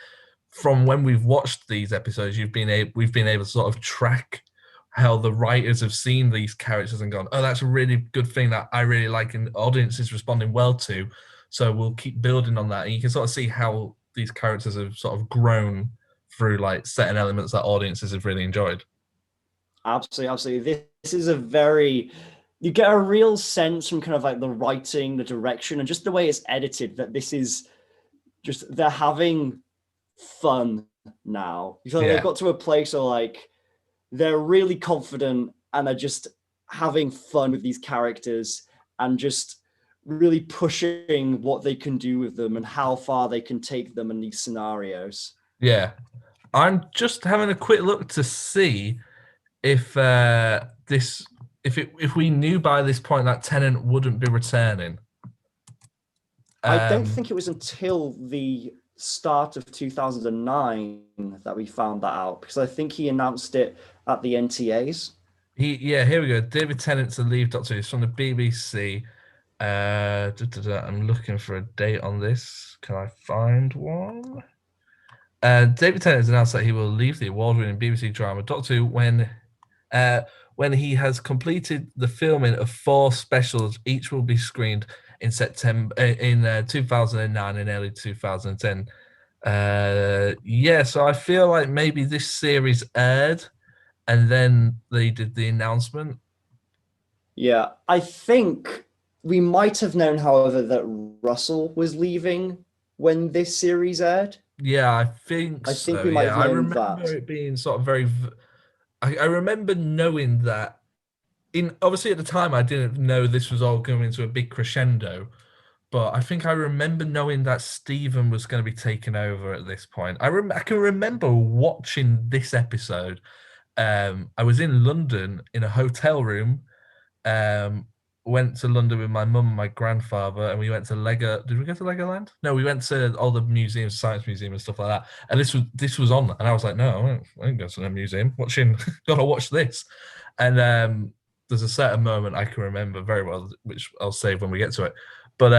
from when we've watched these episodes, we've been able to sort of track how the writers have seen these characters and gone, oh, that's a really good thing that I really like and the audience is responding well to. So we'll keep building on that. And you can sort of see how these characters have sort of grown through like certain elements that audiences have really enjoyed. Absolutely. This is you get a real sense from kind of like the writing, the direction, and just the way it's edited that this is just, they're having fun now. You feel like they've got to a place where like they're really confident and are just having fun with these characters and just really pushing what they can do with them and how far they can take them in these scenarios. Yeah. I'm just having a quick look to see if if we knew by this point that Tennant wouldn't be returning. I don't think it was until the start of 2009 that we found that out, because I think he announced it at the NTAs. Here we go. David Tennant's the lead Doctor Who. It's from the BBC. I'm looking for a date on this. Can I find one? David Tennant has announced that he will leave the award-winning BBC drama Doctor Who when he has completed the filming of 4 specials. Each will be screened in September in 2009 and early 2010. So I feel like maybe this series aired and then they did the announcement. Yeah, I think we might have known, however, that Russell was leaving when this series aired. Yeah, I think so. We might have known I remember that. it being sort of very. I remember knowing that. Obviously at the time I didn't know this was all going into a big crescendo, but I think I remember knowing that Stephen was going to be taken over at this point. I can remember watching this episode. I was in London in a hotel room. Went to London with my mum and my grandfather, and we went to Lego. Did we go to Legoland? No, we went to all the museums, Science Museum and stuff like that. And this was on, and I was like, no, I ain't going to the museum. Gotta watch this. And there's a certain moment I can remember very well, which I'll save when we get to it. But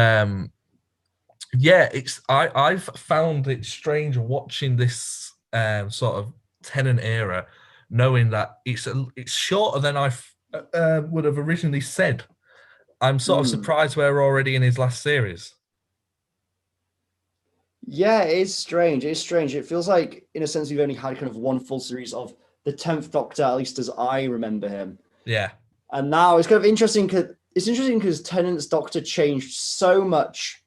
I've found it strange watching this sort of Tennant era, knowing that it's shorter than I would have originally said. I'm sort of surprised we're already in his last series. Yeah, it is strange. It is strange. It feels like, in a sense, we've only had kind of one full series of the 10th Doctor, at least as I remember him. Yeah. And now it's kind of interesting because Tennant's Doctor changed so much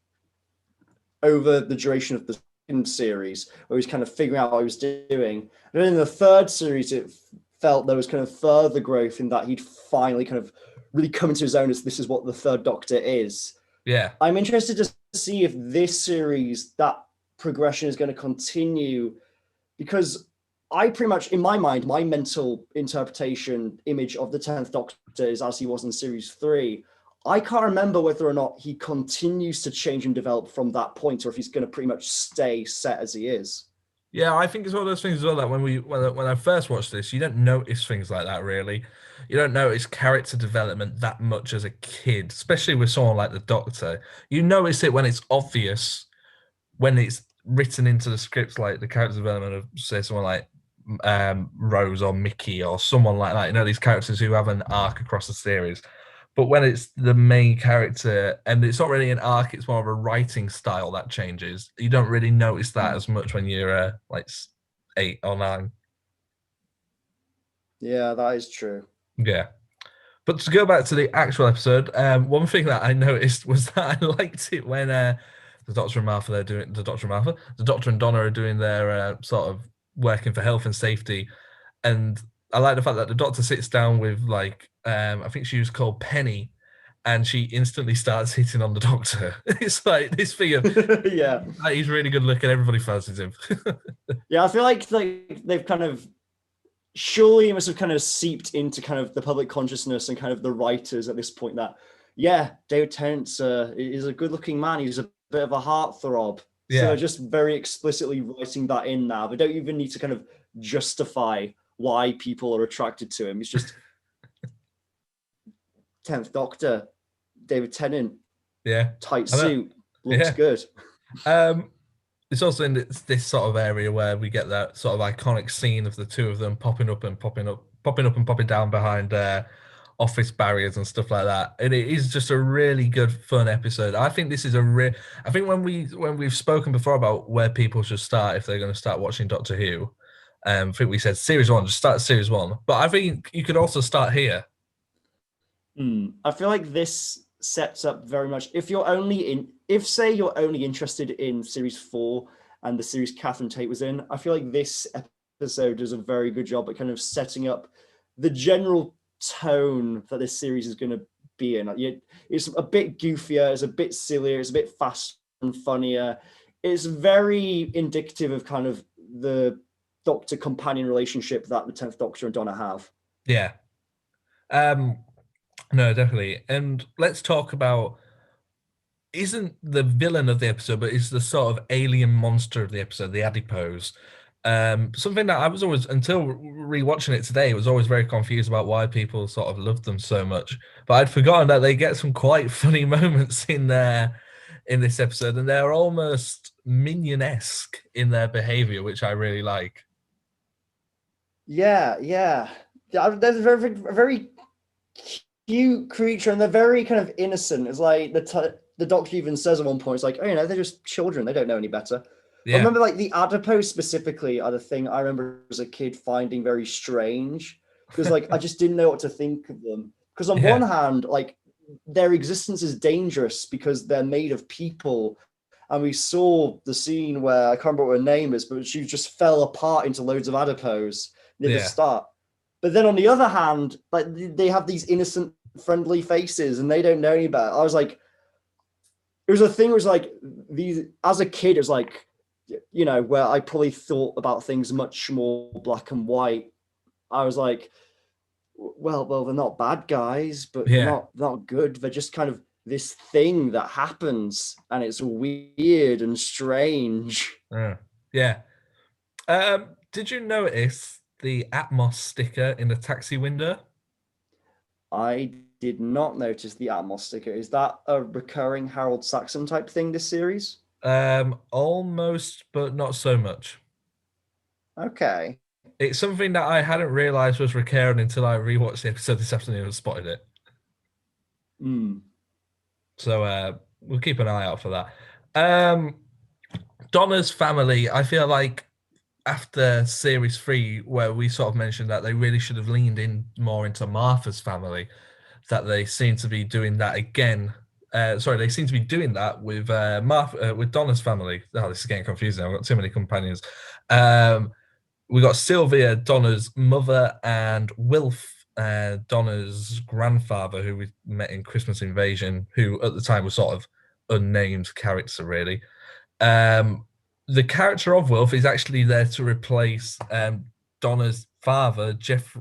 over the duration of the second series, where he's kind of figuring out what he was doing. And then in the third series, it felt there was kind of further growth in that he'd finally kind of really come into his own as this is what the third Doctor is. Yeah. I'm interested to see if this series, that progression is going to continue, because I pretty much, in my mind, my mental interpretation image of the 10th Doctor is as he was in series 3. I can't remember whether or not he continues to change and develop from that point, or if he's going to pretty much stay set as he is. Yeah, I think it's one of those things as well that when I first watched this, you don't notice things like that really. You don't notice character development that much as a kid, especially with someone like the Doctor. You notice it when it's obvious, when it's written into the scripts, like the character development of, say, someone like Rose or Mickey or someone like that. You know, these characters who have an arc across the series. But when it's the main character, and it's not really an arc, it's more of a writing style that changes. You don't really notice that as much when you're like 8 or 9. Yeah, that is true. Yeah. But to go back to the actual episode, one thing that I noticed was that I liked it when the Doctor and Donna are doing their sort of working for health and safety. And I like the fact that the Doctor sits down with, like, I think she was called Penny, and she instantly starts hitting on the Doctor. It's like this figure. Yeah. Like, he's really good looking. Everybody fancies him. Yeah, I feel like they've kind of, surely it must have kind of seeped into kind of the public consciousness and kind of the writers at this point that, yeah, David Tennant is a good looking man. He's a bit of a heartthrob. Yeah. So they're just very explicitly writing that in now. They don't even need to kind of justify why people are attracted to him. It's just 10th Doctor, David Tennant, tight suit, looks good. It's also in this sort of area where we get that sort of iconic scene of the two of them popping up and popping down behind office barriers and stuff like that. And it is just a really good, fun episode. I think this is I think when we've spoken before about where people should start if they're going to start watching Doctor Who, I think we said series 1, just start series 1. But I think you could also start here. I feel like this sets up very much, if you're only interested in series 4 and the series Catherine Tate was in, I feel like this episode does a very good job at kind of setting up the general tone that this series is going to be in. It's a bit goofier, it's a bit sillier, it's a bit faster and funnier. It's very indicative of kind of the Doctor companion relationship that the 10th Doctor and Donna have. Yeah. No, definitely. And let's talk about, isn't the villain of the episode, but is the sort of alien monster of the episode, the adipose. Something that I was always, until rewatching it today, was always very confused about why people sort of loved them so much. But I'd forgotten that they get some quite funny moments in this episode, and they're almost minion-esque in their behavior, which I really like. Yeah. There's a very cute creature, and they're very kind of innocent. It's like the Doctor even says at one point, it's like, oh, they're just children. They don't know any better. Yeah. I remember like the adipose specifically are the thing I remember as a kid finding very strange, because like I just didn't know what to think of them. Because on one hand, like their existence is dangerous because they're made of people. And we saw the scene where I can't remember what her name is, but she just fell apart into loads of adipose near the start. But then on the other hand, like they have these innocent, friendly faces and they don't know any better. I was like, it was a thing where it was like, these, as a kid, it was like, where I probably thought about things much more black and white. I was like, well, they're not bad guys, but they're not good. They're just kind of this thing that happens, and it's weird and strange. Yeah. Did you notice the Atmos sticker in the taxi window? I did not notice the Atmos sticker. Is that a recurring Harold Saxon type thing this series? Almost, but not so much. Okay. It's something that I hadn't realized was recurring until I rewatched the episode this afternoon and spotted it. So we'll keep an eye out for that. Donna's family, I feel like after series 3, where we sort of mentioned that they really should have leaned in more into Martha's family, that they seem to be doing that again. They seem to be doing that with with Donna's family. Oh, this is getting confusing. I've got too many companions. We got Sylvia, Donna's mother, and Wilf, Donna's grandfather, who we met in Christmas Invasion, who at the time was sort of unnamed character, really. The character of Wilf is actually there to replace Donna's father, Jeff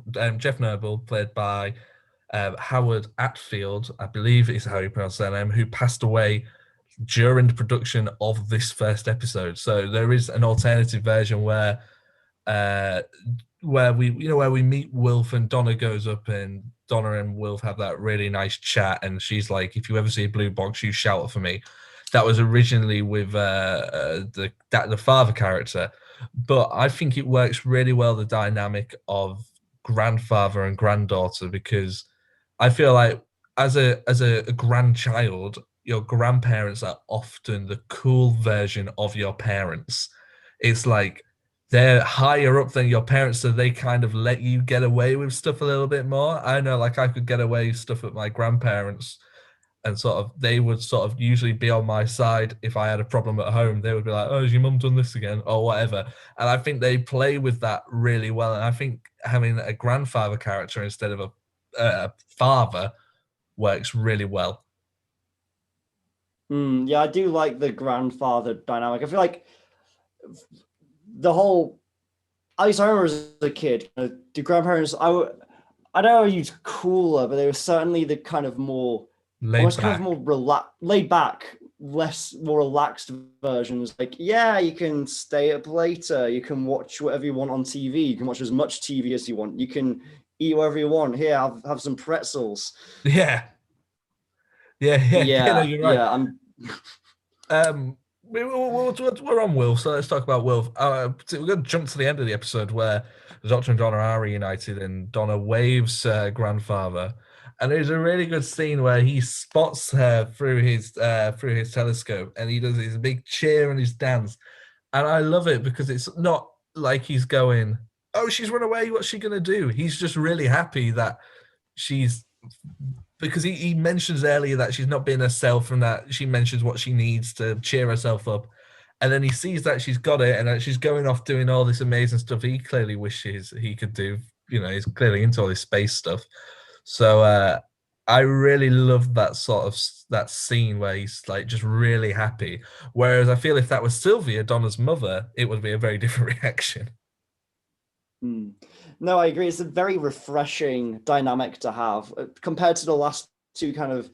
Noble, played by Howard Atfield, I believe is how you pronounce their name, who passed away during the production of this first episode. So there is an alternative version where we meet Wilf and Donna goes up and Donna and Wilf have that really nice chat, and she's like, if you ever see a blue box, you shout for me. That was originally with the father character, but I think it works really well, the dynamic of grandfather and granddaughter, because I feel like as a grandchild, your grandparents are often the cool version of your parents. It's like they're higher up than your parents, so they kind of let you get away with stuff a little bit more. I know, like I could get away with stuff with my grandparents, and sort of they would sort of usually be on my side if I had a problem at home. They would be like, "Oh, has your mum done this again?" or whatever. And I think they play with that really well. And I think having a grandfather character instead of a father works really well. Yeah, I do like the grandfather dynamic. I feel like the whole, at least I remember as a kid, the grandparents, I don't know, use cooler, but they were certainly the kind of more laid back, more relaxed versions. Like, yeah, you can stay up later, you can watch whatever you want on TV, you can watch as much TV as you want, you can eat whatever you want. Here, have some pretzels. Yeah, no, you're right. We're on Wilf, so let's talk about Wilf. We're going to jump to the end of the episode where the Doctor and Donna are reunited, and Donna waves grandfather. And there's a really good scene where he spots her through his telescope, and he does his big cheer and his dance. And I love it because it's not like he's going, "Oh, she's run away. What's she gonna do?" He's just really happy that because he mentions earlier that she's not being herself, and that she mentions what she needs to cheer herself up. And then he sees that she's got it, and that she's going off doing all this amazing stuff he clearly wishes he could do. He's clearly into all this space stuff. So I really loved that sort of that scene where he's like just really happy. Whereas I feel if that was Sylvia, Donna's mother, it would be a very different reaction. No, I agree. It's a very refreshing dynamic to have compared to the last two kind of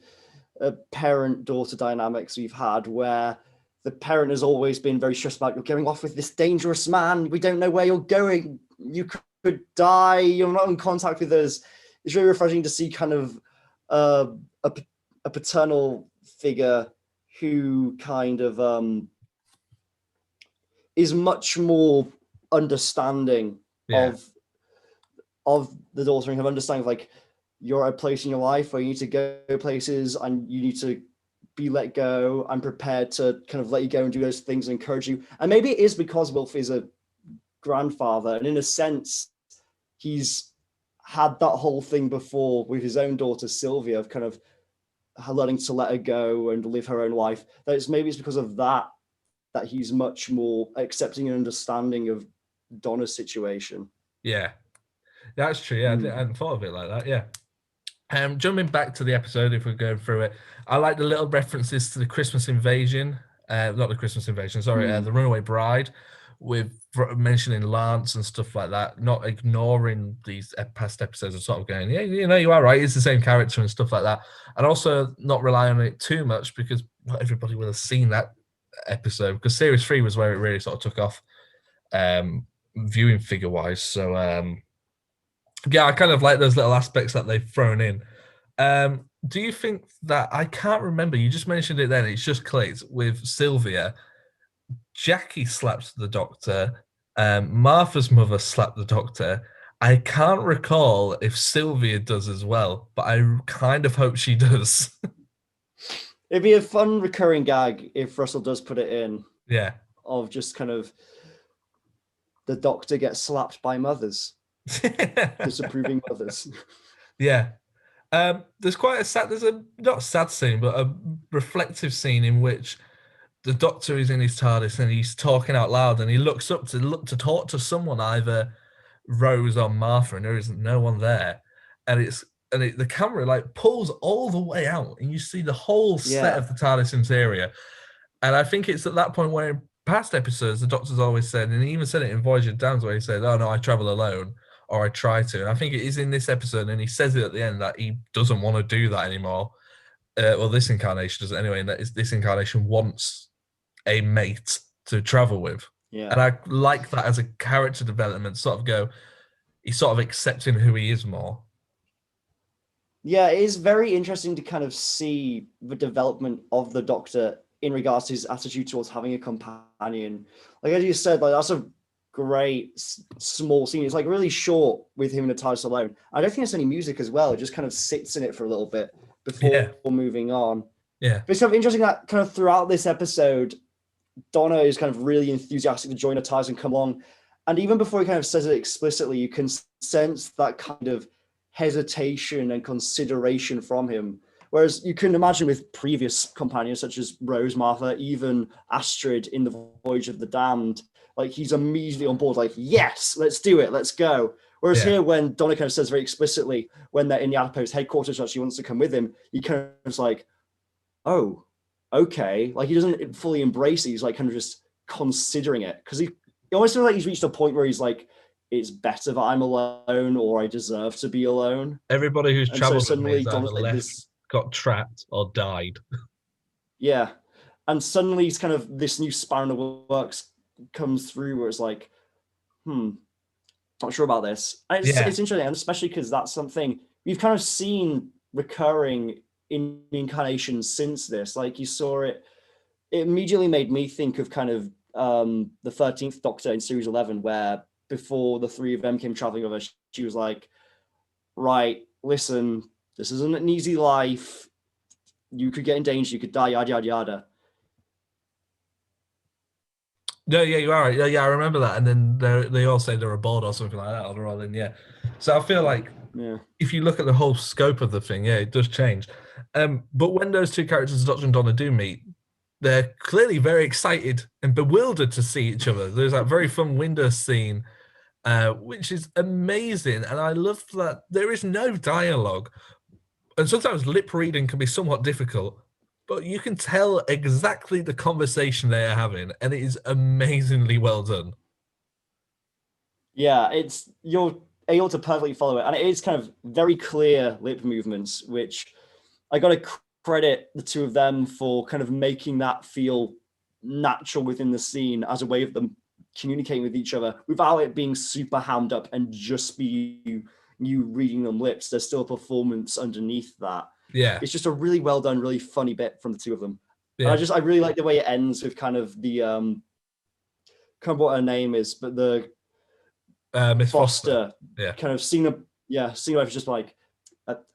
parent-daughter dynamics we've had, where the parent has always been very stressed about, you're going off with this dangerous man. We don't know where you're going. You could die. You're not in contact with us. It's really refreshing to see kind of a paternal figure who kind of is much more understanding of the daughter and have understanding of like, you're at a place in your life where you need to go places and you need to be let go. I'm prepared to kind of let you go and do those things and encourage you. And maybe it is because Wilf is a grandfather, and in a sense, he's had that whole thing before with his own daughter Sylvia of kind of learning to let her go and live her own life. Maybe it's because of that he's much more accepting and understanding of Donna's situation. Yeah, that's true. Yeah, I hadn't thought of it like that. Yeah. Jumping back to the episode, if we're going through it, I like the little references to the Christmas invasion. Not the Christmas invasion, sorry, the Runaway Bride, with mentioning Lance and stuff like that, not ignoring these past episodes and sort of going, yeah, you know, you are right, it's the same character and stuff like that. And also not relying on it too much because not everybody will have seen that episode, because series 3 was where it really sort of took off viewing figure wise. So yeah, I kind of like those little aspects that they've thrown in. Do you think that, I can't remember, you just mentioned it then, it's just clicked with Sylvia, Jackie slaps the doctor, Martha's mother slapped the doctor. I can't recall if Sylvia does as well, but I kind of hope she does. It'd be a fun recurring gag if Russell does put it in. Yeah. Of just kind of the doctor gets slapped by mothers. Disapproving mothers. Yeah. There's a not sad scene, but a reflective scene in which the doctor is in his TARDIS and he's talking out loud and he looks up to talk to someone, either Rose or Martha, and there isn't no one there. And the camera like pulls all the way out and you see the whole set of the TARDIS interior. And I think it's at that point where in past episodes, the doctor's always said, and he even said it in Voyage of Damned, where he said, oh no, I travel alone, or I try to. And I think it is in this episode, and he says it at the end that he doesn't want to do that anymore. Well, this incarnation doesn't anyway, and that is this incarnation wants a mate to travel with. Yeah. And I like that as a character development, he's sort of accepting who he is more. Yeah, it is very interesting to kind of see the development of the Doctor in regards to his attitude towards having a companion. Like as you said, like that's a great small scene. It's like really short with him in the TARDIS alone. I don't think there's any music as well. It just kind of sits in it for a little bit before moving on. Yeah. But it's kind of interesting that kind of throughout this episode, Donna is kind of really enthusiastic to join the TARDIS and come along. And even before he kind of says it explicitly, you can sense that kind of hesitation and consideration from him. Whereas you can imagine with previous companions such as Rose, Martha, even Astrid in the Voyage of the Damned, like he's immediately on board, like, yes, let's do it, let's go. Whereas here, when Donna kind of says very explicitly, when they're in the Adipose headquarters, that she wants to come with him, he kind of is like, oh, okay. Like he doesn't fully embrace it. He's like kind of just considering it. Because he almost feels like he's reached a point where he's like, it's better that I'm alone or I deserve to be alone. Everybody who's traveled with me has either like left, got trapped, or died. Yeah. And suddenly he's kind of this new span of works comes through where it's like, not sure about this. And it's interesting, and especially because that's something we've kind of seen recurring in incarnations since this. Like you saw it immediately made me think of kind of the 13th Doctor in Series 11, where before the three of them came traveling over, she was like, right, listen, this isn't an easy life. You could get in danger, you could die, yada, yada, yada. No, yeah, you are right. Yeah, I remember that. And then they all say they're aboard or something like that, or they're all in, So I feel like if you look at the whole scope of the thing, it does change. But when those two characters, Doctor and Donna, do meet, they're clearly very excited and bewildered to see each other. There's that very fun window scene which is amazing. And I love that there is no dialogue. And sometimes lip reading can be somewhat difficult, but you can tell exactly the conversation they are having, and it is amazingly well done. Yeah, you're able to perfectly follow it, and it is kind of very clear lip movements, which I got to credit the two of them for kind of making that feel natural within the scene as a way of them communicating with each other without it being super hammed up and just be you reading them lips. There's still a performance underneath that. Yeah, It's just a really well done, really funny bit from the two of them. yeah. And I really like the way it ends with kind of the kind of what her name is, but the Miss Foster, Yeah, kind of seeing her just like,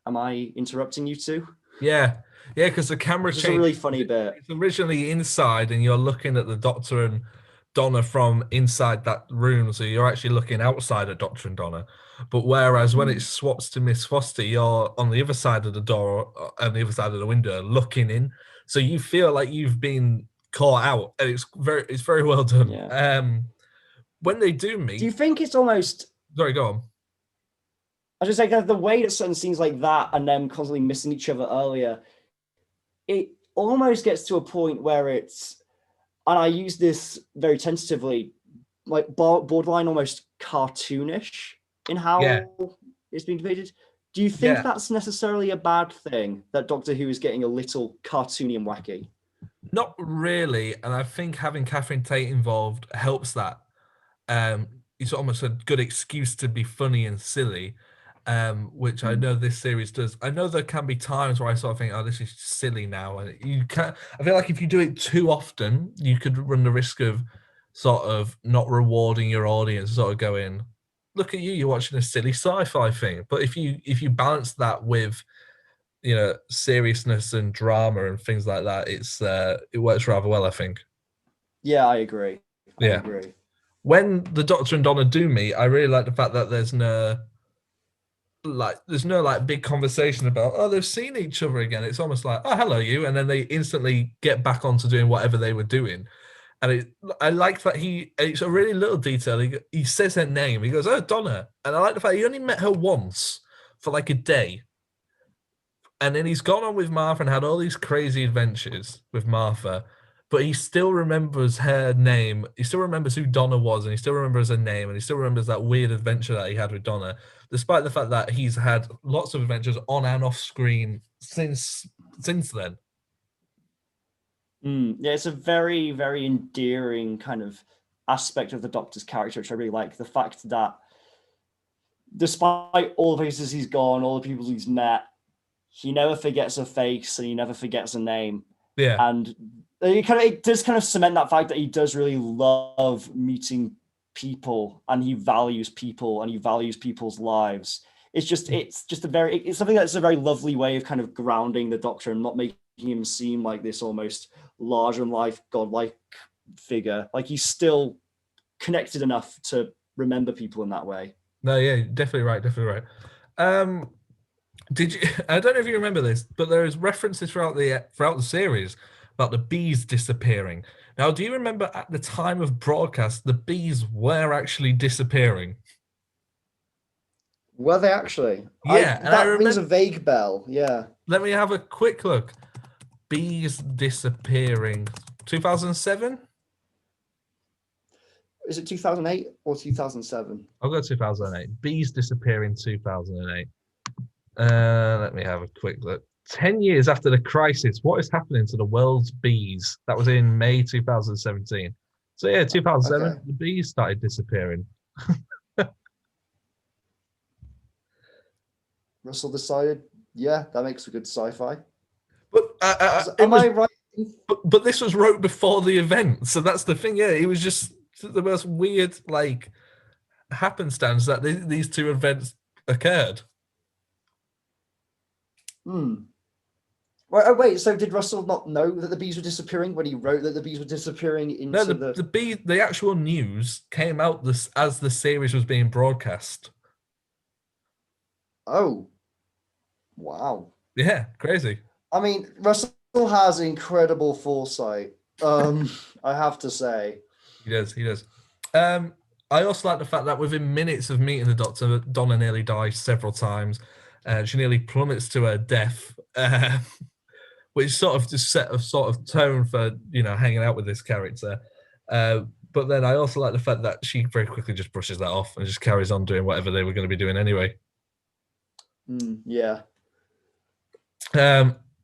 am I interrupting you two? yeah, because the camera It's change. a really funny bit. It's originally inside, and you're looking at the Doctor and Donna from inside that room, so you're actually looking outside at Doctor and Donna. But whereas when it swaps to Miss Foster, you're on the other side of the door and the other side of the window looking in, so you feel like you've been caught out, and it's very well done. Yeah. When they do meet, Do you think it's almost? Sorry, go on. I was just saying, kind of the way that certain scenes like that and them constantly missing each other earlier, it almost gets to a point where it's, and I use this very tentatively, like borderline almost cartoonish in how it's being depicted. Do you think that's necessarily a bad thing, that Doctor Who is getting a little cartoony and wacky? Not really, and I think having Catherine Tate involved helps that. It's almost a good excuse to be funny and silly, which I know this series does. I know there can be times where I sort of think, "Oh, this is silly now," and you can't. I feel like if you do it too often, you could run the risk of sort of not rewarding your audience, sort of going, "Look at you, you're watching a silly sci-fi thing." But if you balance that with seriousness and drama and things like that, it works rather well, I think. Yeah, I agree. I agree. When the Doctor and Donna do meet, I really like the fact that there's no big conversation about, oh, they've seen each other again. It's almost like, oh, hello, you, and then they instantly get back onto doing whatever they were doing. And I like that it's a really little detail. He says her name. He goes, oh, Donna. And I like the fact he only met her once for like a day. And then he's gone on with Martha and had all these crazy adventures with Martha, but he still remembers her name. He still remembers who Donna was, and he still remembers her name, and he still remembers that weird adventure that he had with Donna, despite the fact that he's had lots of adventures on and off screen since then. Yeah, it's a very, very endearing kind of aspect of the Doctor's character, which I really like. The fact that despite all the places he's gone, all the people he's met, he never forgets a face and he never forgets a name. Yeah. And it does kind of cement that fact that he does really love meeting people, and he values people, and he values people's lives. It's something that's a very lovely way of kind of grounding the Doctor and not making him seem like this almost larger than life, godlike figure. Like, he's still connected enough to remember people in that way. No, yeah, definitely right. Did you? I don't know if you remember this, but there is references throughout the series about the bees disappearing. Now, do you remember at the time of broadcast, the bees were actually disappearing? Were they actually? Yeah, that rings a vague bell. Yeah. Let me have a quick look. Bees disappearing. 2007? Is it 2008 or 2007? I'll go 2008. Bees disappearing 2008. Let me have a quick look. 10 years after the crisis, what is happening to the world's bees? That was in May 2017. So yeah, 2007, The bees started disappearing. Russell decided, yeah, that makes a good sci-fi. But am I right? But this was wrote before the event, so that's the thing. Yeah, it was just the most weird, like, happenstance that these two events occurred. Wait, so did Russell not know that the bees were disappearing when he wrote that the bees were disappearing into the actual news came out as the series was being broadcast. Oh. Wow. Yeah, crazy. I mean, Russell has incredible foresight. I have to say. He does. I also like the fact that within minutes of meeting the Doctor, Donna nearly dies several times. She nearly plummets to her death, which sort of just set a sort of tone for hanging out with this character. But then I also like the fact that she very quickly just brushes that off and just carries on doing whatever they were going to be doing anyway. Yeah.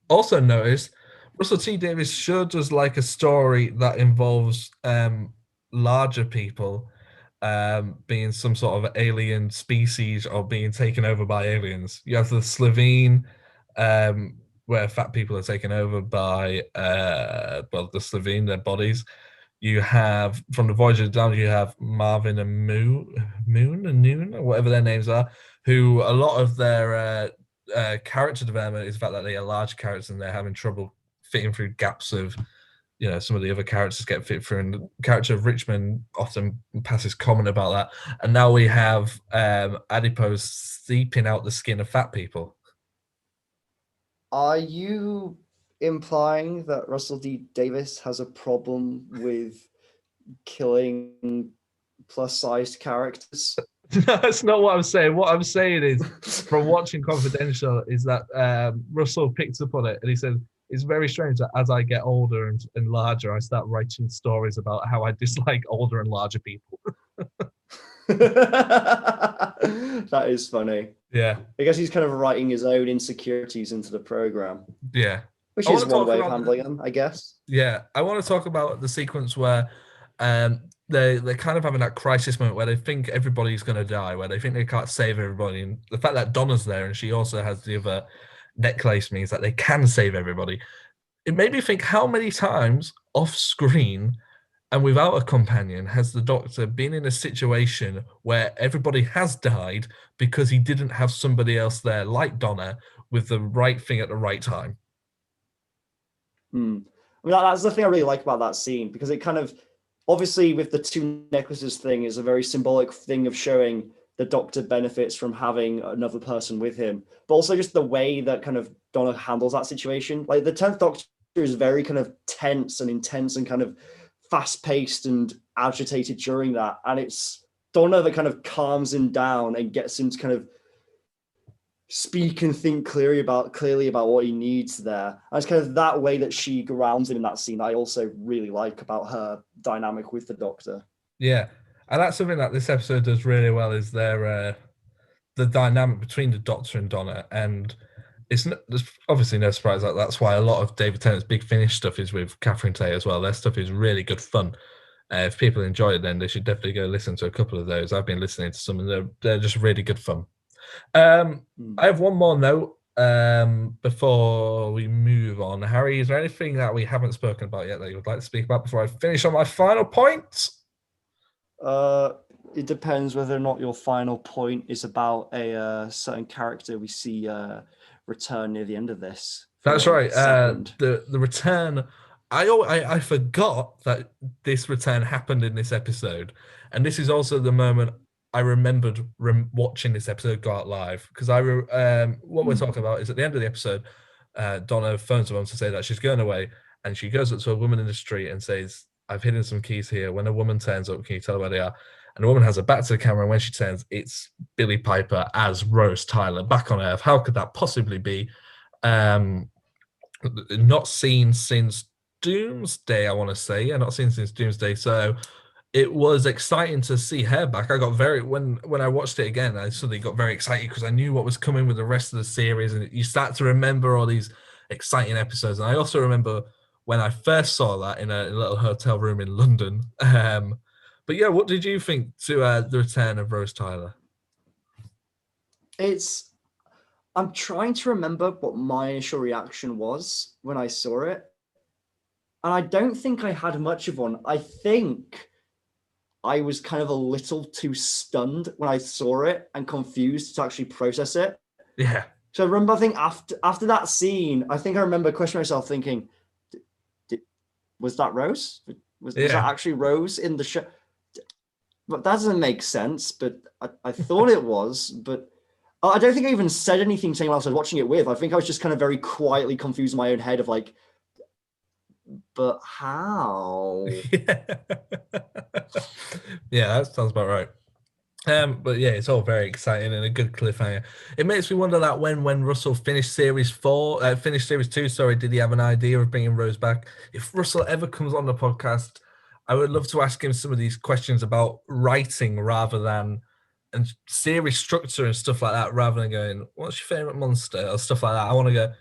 Also noticed Russell T Davies sure does like a story that involves larger people being some sort of alien species or being taken over by aliens. You have the Slovene, where fat people are taken over by the Slovene, their bodies. You have from the Voyager down, you have Marvin and Moon and Noon, or whatever their names are, who a lot of their character development is the fact that they are large characters and they're having trouble fitting through gaps of some of the other characters get fit through, and the character of Richmond often passes comment about that. And now we have adipose seeping out the skin of fat people. Are you implying that Russell D Davies has a problem with killing plus-sized characters? No, that's not what I'm saying. What I'm saying is, from watching Confidential, is that Russell picked up on it and he said, it's very strange that as I get older and larger, I start writing stories about how I dislike older and larger people. That is funny. Yeah. I guess he's kind of writing his own insecurities into the program. Yeah. Which is one way of handling them, I guess. Yeah. I want to talk about the sequence where they're kind of having that crisis moment where they think everybody's going to die, where they think they can't save everybody. And the fact that Donna's there and she also has the other necklace means that they can save everybody. It made me think, how many times off screen and without a companion has the Doctor been in a situation where everybody has died because he didn't have somebody else there like Donna with the right thing at the right time? I mean, that's the thing I really like about that scene, because it kind of, obviously with the two necklaces thing is a very symbolic thing of showing the Doctor benefits from having another person with him, but also just the way that kind of Donna handles that situation. Like the 10th Doctor is very kind of tense and intense and kind of fast-paced and agitated during that, and it's Donna that kind of calms him down and gets him to kind of speak and think clearly about what he needs there. And it's kind of that way that she grounds him in that scene I also really like about her dynamic with the Doctor. Yeah, and that's something that this episode does really well, is their the dynamic between the Doctor and Donna. And there's obviously no surprise that that's why a lot of David Tennant's Big Finish stuff is with Catherine Tate as well. Their stuff is really good fun. If people enjoy it, then they should definitely go listen to a couple of those. I've been listening to some, and they're just really good fun. I have one more note before we move on. Harry, is there anything that we haven't spoken about yet that you would like to speak about before I finish on my final point? It depends whether or not your final point is about a certain character we see return near the end of this. That's right. The return. I forgot that this return happened in this episode, and this is also the moment I remembered watching this episode go out live, because what we're talking about is at the end of the episode, Donna phones her mum to say that she's going away, and she goes up to a woman in the street and says, "I've hidden some keys here. When a woman turns up, can you tell her where they are?" And the woman has her back to the camera, and when she turns, it's Billie Piper as Rose Tyler back on Earth. How could that possibly be? Not seen since Doomsday, I want to say. Yeah, not seen since Doomsday. So it was exciting to see her back. I got when I watched it again, I suddenly got very excited because I knew what was coming with the rest of the series, and you start to remember all these exciting episodes. And I also remember when I first saw that in a little hotel room in London. But yeah, what did you think to the return of Rose Tyler? I'm trying to remember what my initial reaction was when I saw it. And I don't think I had much of one. I think I was kind of a little too stunned when I saw it and confused to actually process it. Yeah. So I remember, I think after that scene, I think I remember questioning myself thinking, was that Rose? Was that actually Rose in the show? But that doesn't make sense, but I thought it was. But I don't think I even said anything to anyone else I was watching it with. I think I was just kind of very quietly confused in my own head of like, but how? Yeah. Yeah, that sounds about right. But yeah, it's all very exciting and a good cliffhanger. It makes me wonder that when Russell finished series 2, sorry, did he have an idea of bringing Rose back? If Russell ever comes on the podcast, I would love to ask him some of these questions about writing rather than and series structure and stuff like that, rather than going, "What's your favorite monster?" or stuff like that. I want to go,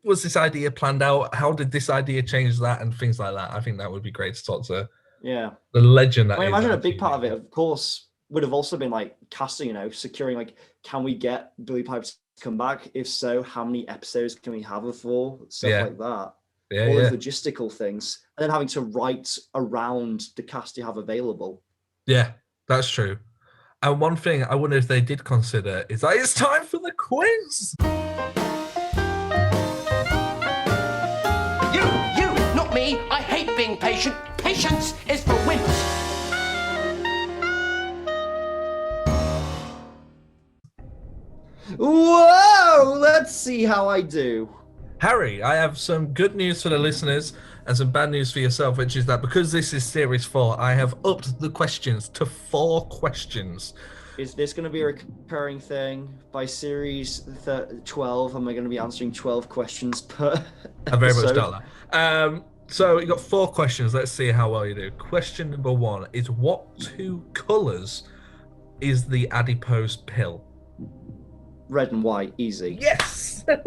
was this idea planned out? How did this idea change that? And things like that. I think that would be great to talk to Yeah. the legend that I is imagine a that big TV. part of it, of course, would have also been like casting, securing, like, can we get Billy Piper to come back? If so, how many episodes can we have her for? Stuff like that. Yeah, All yeah. those logistical things. And then having to write around the cast you have available. Yeah, that's true. And one thing I wonder if they did consider is that it's time for the quiz. You, not me. I hate being patient. Patience is for wimps. Whoa! Let's see how I do. Harry, I have some good news for the listeners and some bad news for yourself, which is that because this is series 4, I have upped the questions to 4 questions. Is this going to be a recurring thing? By series 12, am I going to be answering 12 questions per episode? I very much doubt that. So you got 4 questions. Let's see how well you do. Question number 1 is, what 2 colours is the adipose pill? Red and white, easy. Yes! You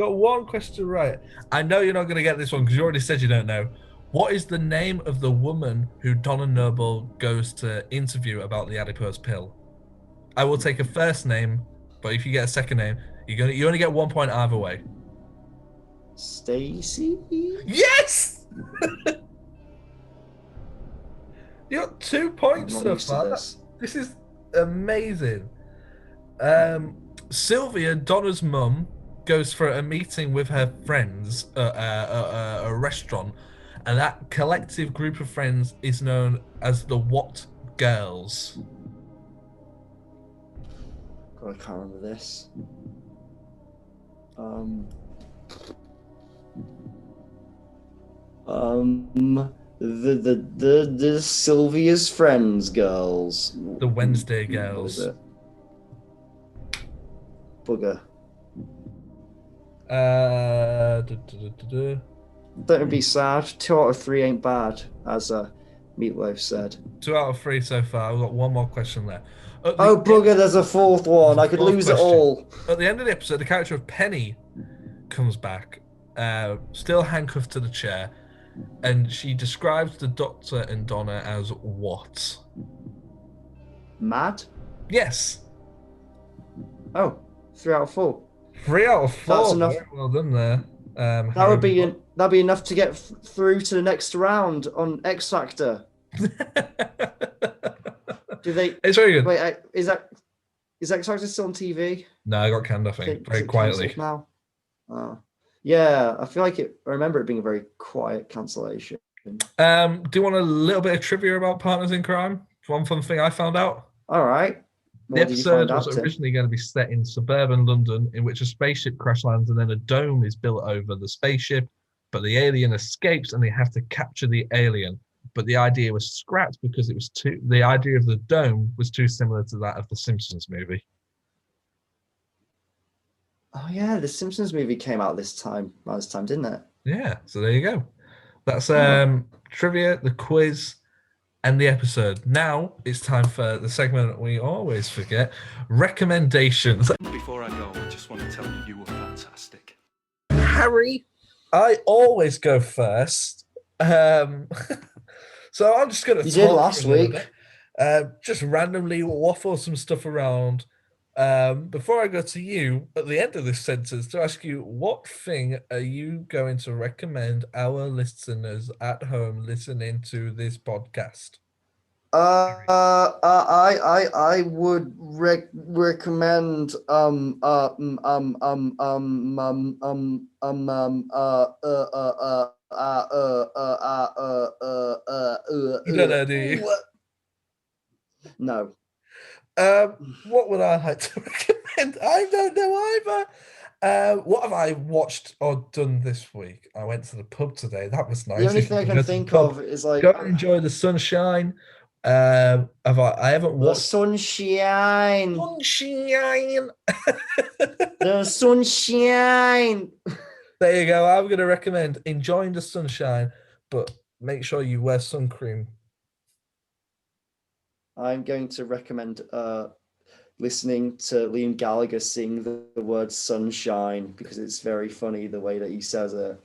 got 1 question right. I know you're not going to get this one because you already said you don't know. What is the name of the woman who Donna Noble goes to interview about the adipose pill? I will take a first name, but if you get a second name, you only get 1 point either way. Stacy? Yes! You got 2 points so far. This is amazing. Sylvia, Donna's mum, goes for a meeting with her friends at a restaurant, and that collective group of friends is known as the What Girls? God, I can't remember this. The Sylvia's Friends girls. The Wednesday Girls. Bugger. Don't Don't be sad. 2 out of 3 ain't bad, as Meatloaf said. 2 out of 3 so far. We've got 1 more question there. Oh, bugger, there's a 4th one. I could lose it all. At the end of the episode, the character of Penny comes back, still handcuffed to the chair, and she describes the Doctor and Donna as what? Mad? Yes. Oh, 3 out of 4. 3 out of 4. That's enough. Very well done there. That'd be enough to get through to the next round on X Factor. Do they? It's very good. Wait, is X Factor still on TV? No, I got canned, I think, very quietly. Now. Yeah, I feel like I remember it being a very quiet cancellation. Do you want a little bit of trivia about Partners in Crime? One fun thing I found out. All right. The episode was originally going to be set in suburban London, in which a spaceship crash lands and then a dome is built over the spaceship, but the alien escapes and they have to capture the alien. But the idea was scrapped because the idea of the dome was too similar to that of the Simpsons movie. Oh yeah, the Simpsons movie came out this time, didn't it? Yeah, so there you go. That's trivia, the quiz, and the episode. Now it's time for the segment we always forget, recommendations. Before I go, I just want to tell you you were fantastic. Harry, I always go first. So I'm just going to... You did last week. Just randomly waffle some stuff around. Before I go to you, at the end of this sentence, to ask you, what thing are you going to recommend our listeners at home listening to this podcast? I would recommend You don't know, do you? No. What would I like to recommend? I don't know either. What have I watched or done this week? I went to the pub today. That was nice. The only If thing I you can go to the think pub, of is like go and enjoy the sunshine. I haven't the watched sunshine. sunshine. The sunshine. There you go. I'm going to recommend enjoying the sunshine, but make sure you wear sun cream. I'm going to recommend listening to Liam Gallagher sing the word sunshine because it's very funny the way that he says it.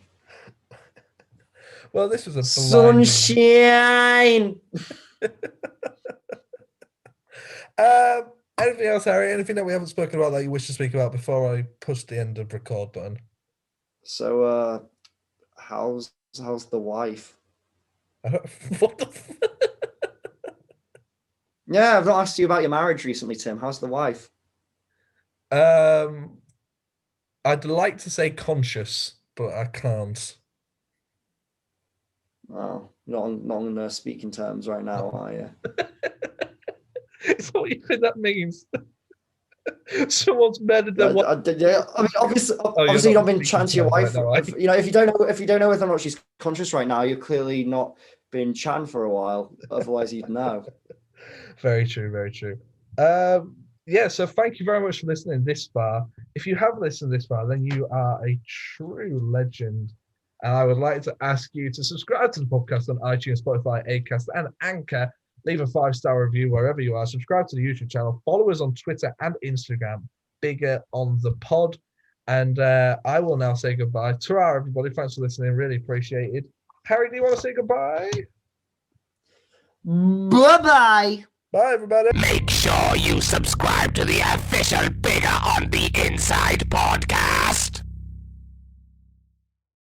Well, this was a sunshine. Anything else, Harry? Anything that we haven't spoken about that you wish to speak about before I push the end of record button? So, how's the wife? What the? Yeah, I've not asked you about your marriage recently, Tim. How's the wife? I'd like to say conscious, but I can't. Oh, not on speaking terms right now, are you? Is that what you think that means? Someone's murdered their wife. Yeah, I mean, obviously, you've not been chatting to your wife. Right now, if you don't know whether or not she's conscious right now, you've clearly not been chatting for a while. Otherwise, you'd know. Very true. Very true. Yeah. So thank you very much for listening this far. If you have listened this far, then you are a true legend. And I would like to ask you to subscribe to the podcast on iTunes, Spotify, Acast, and Anchor. Leave a 5-star review wherever you are. Subscribe to the YouTube channel. Follow us on Twitter and Instagram. Bigger on the pod. And I will now say goodbye. Ta-ra, everybody. Thanks for listening. Really appreciate it. Harry, do you want to say goodbye? Bye-bye. Bye, everybody. Make sure you subscribe to the official Bigger on the Inside podcast.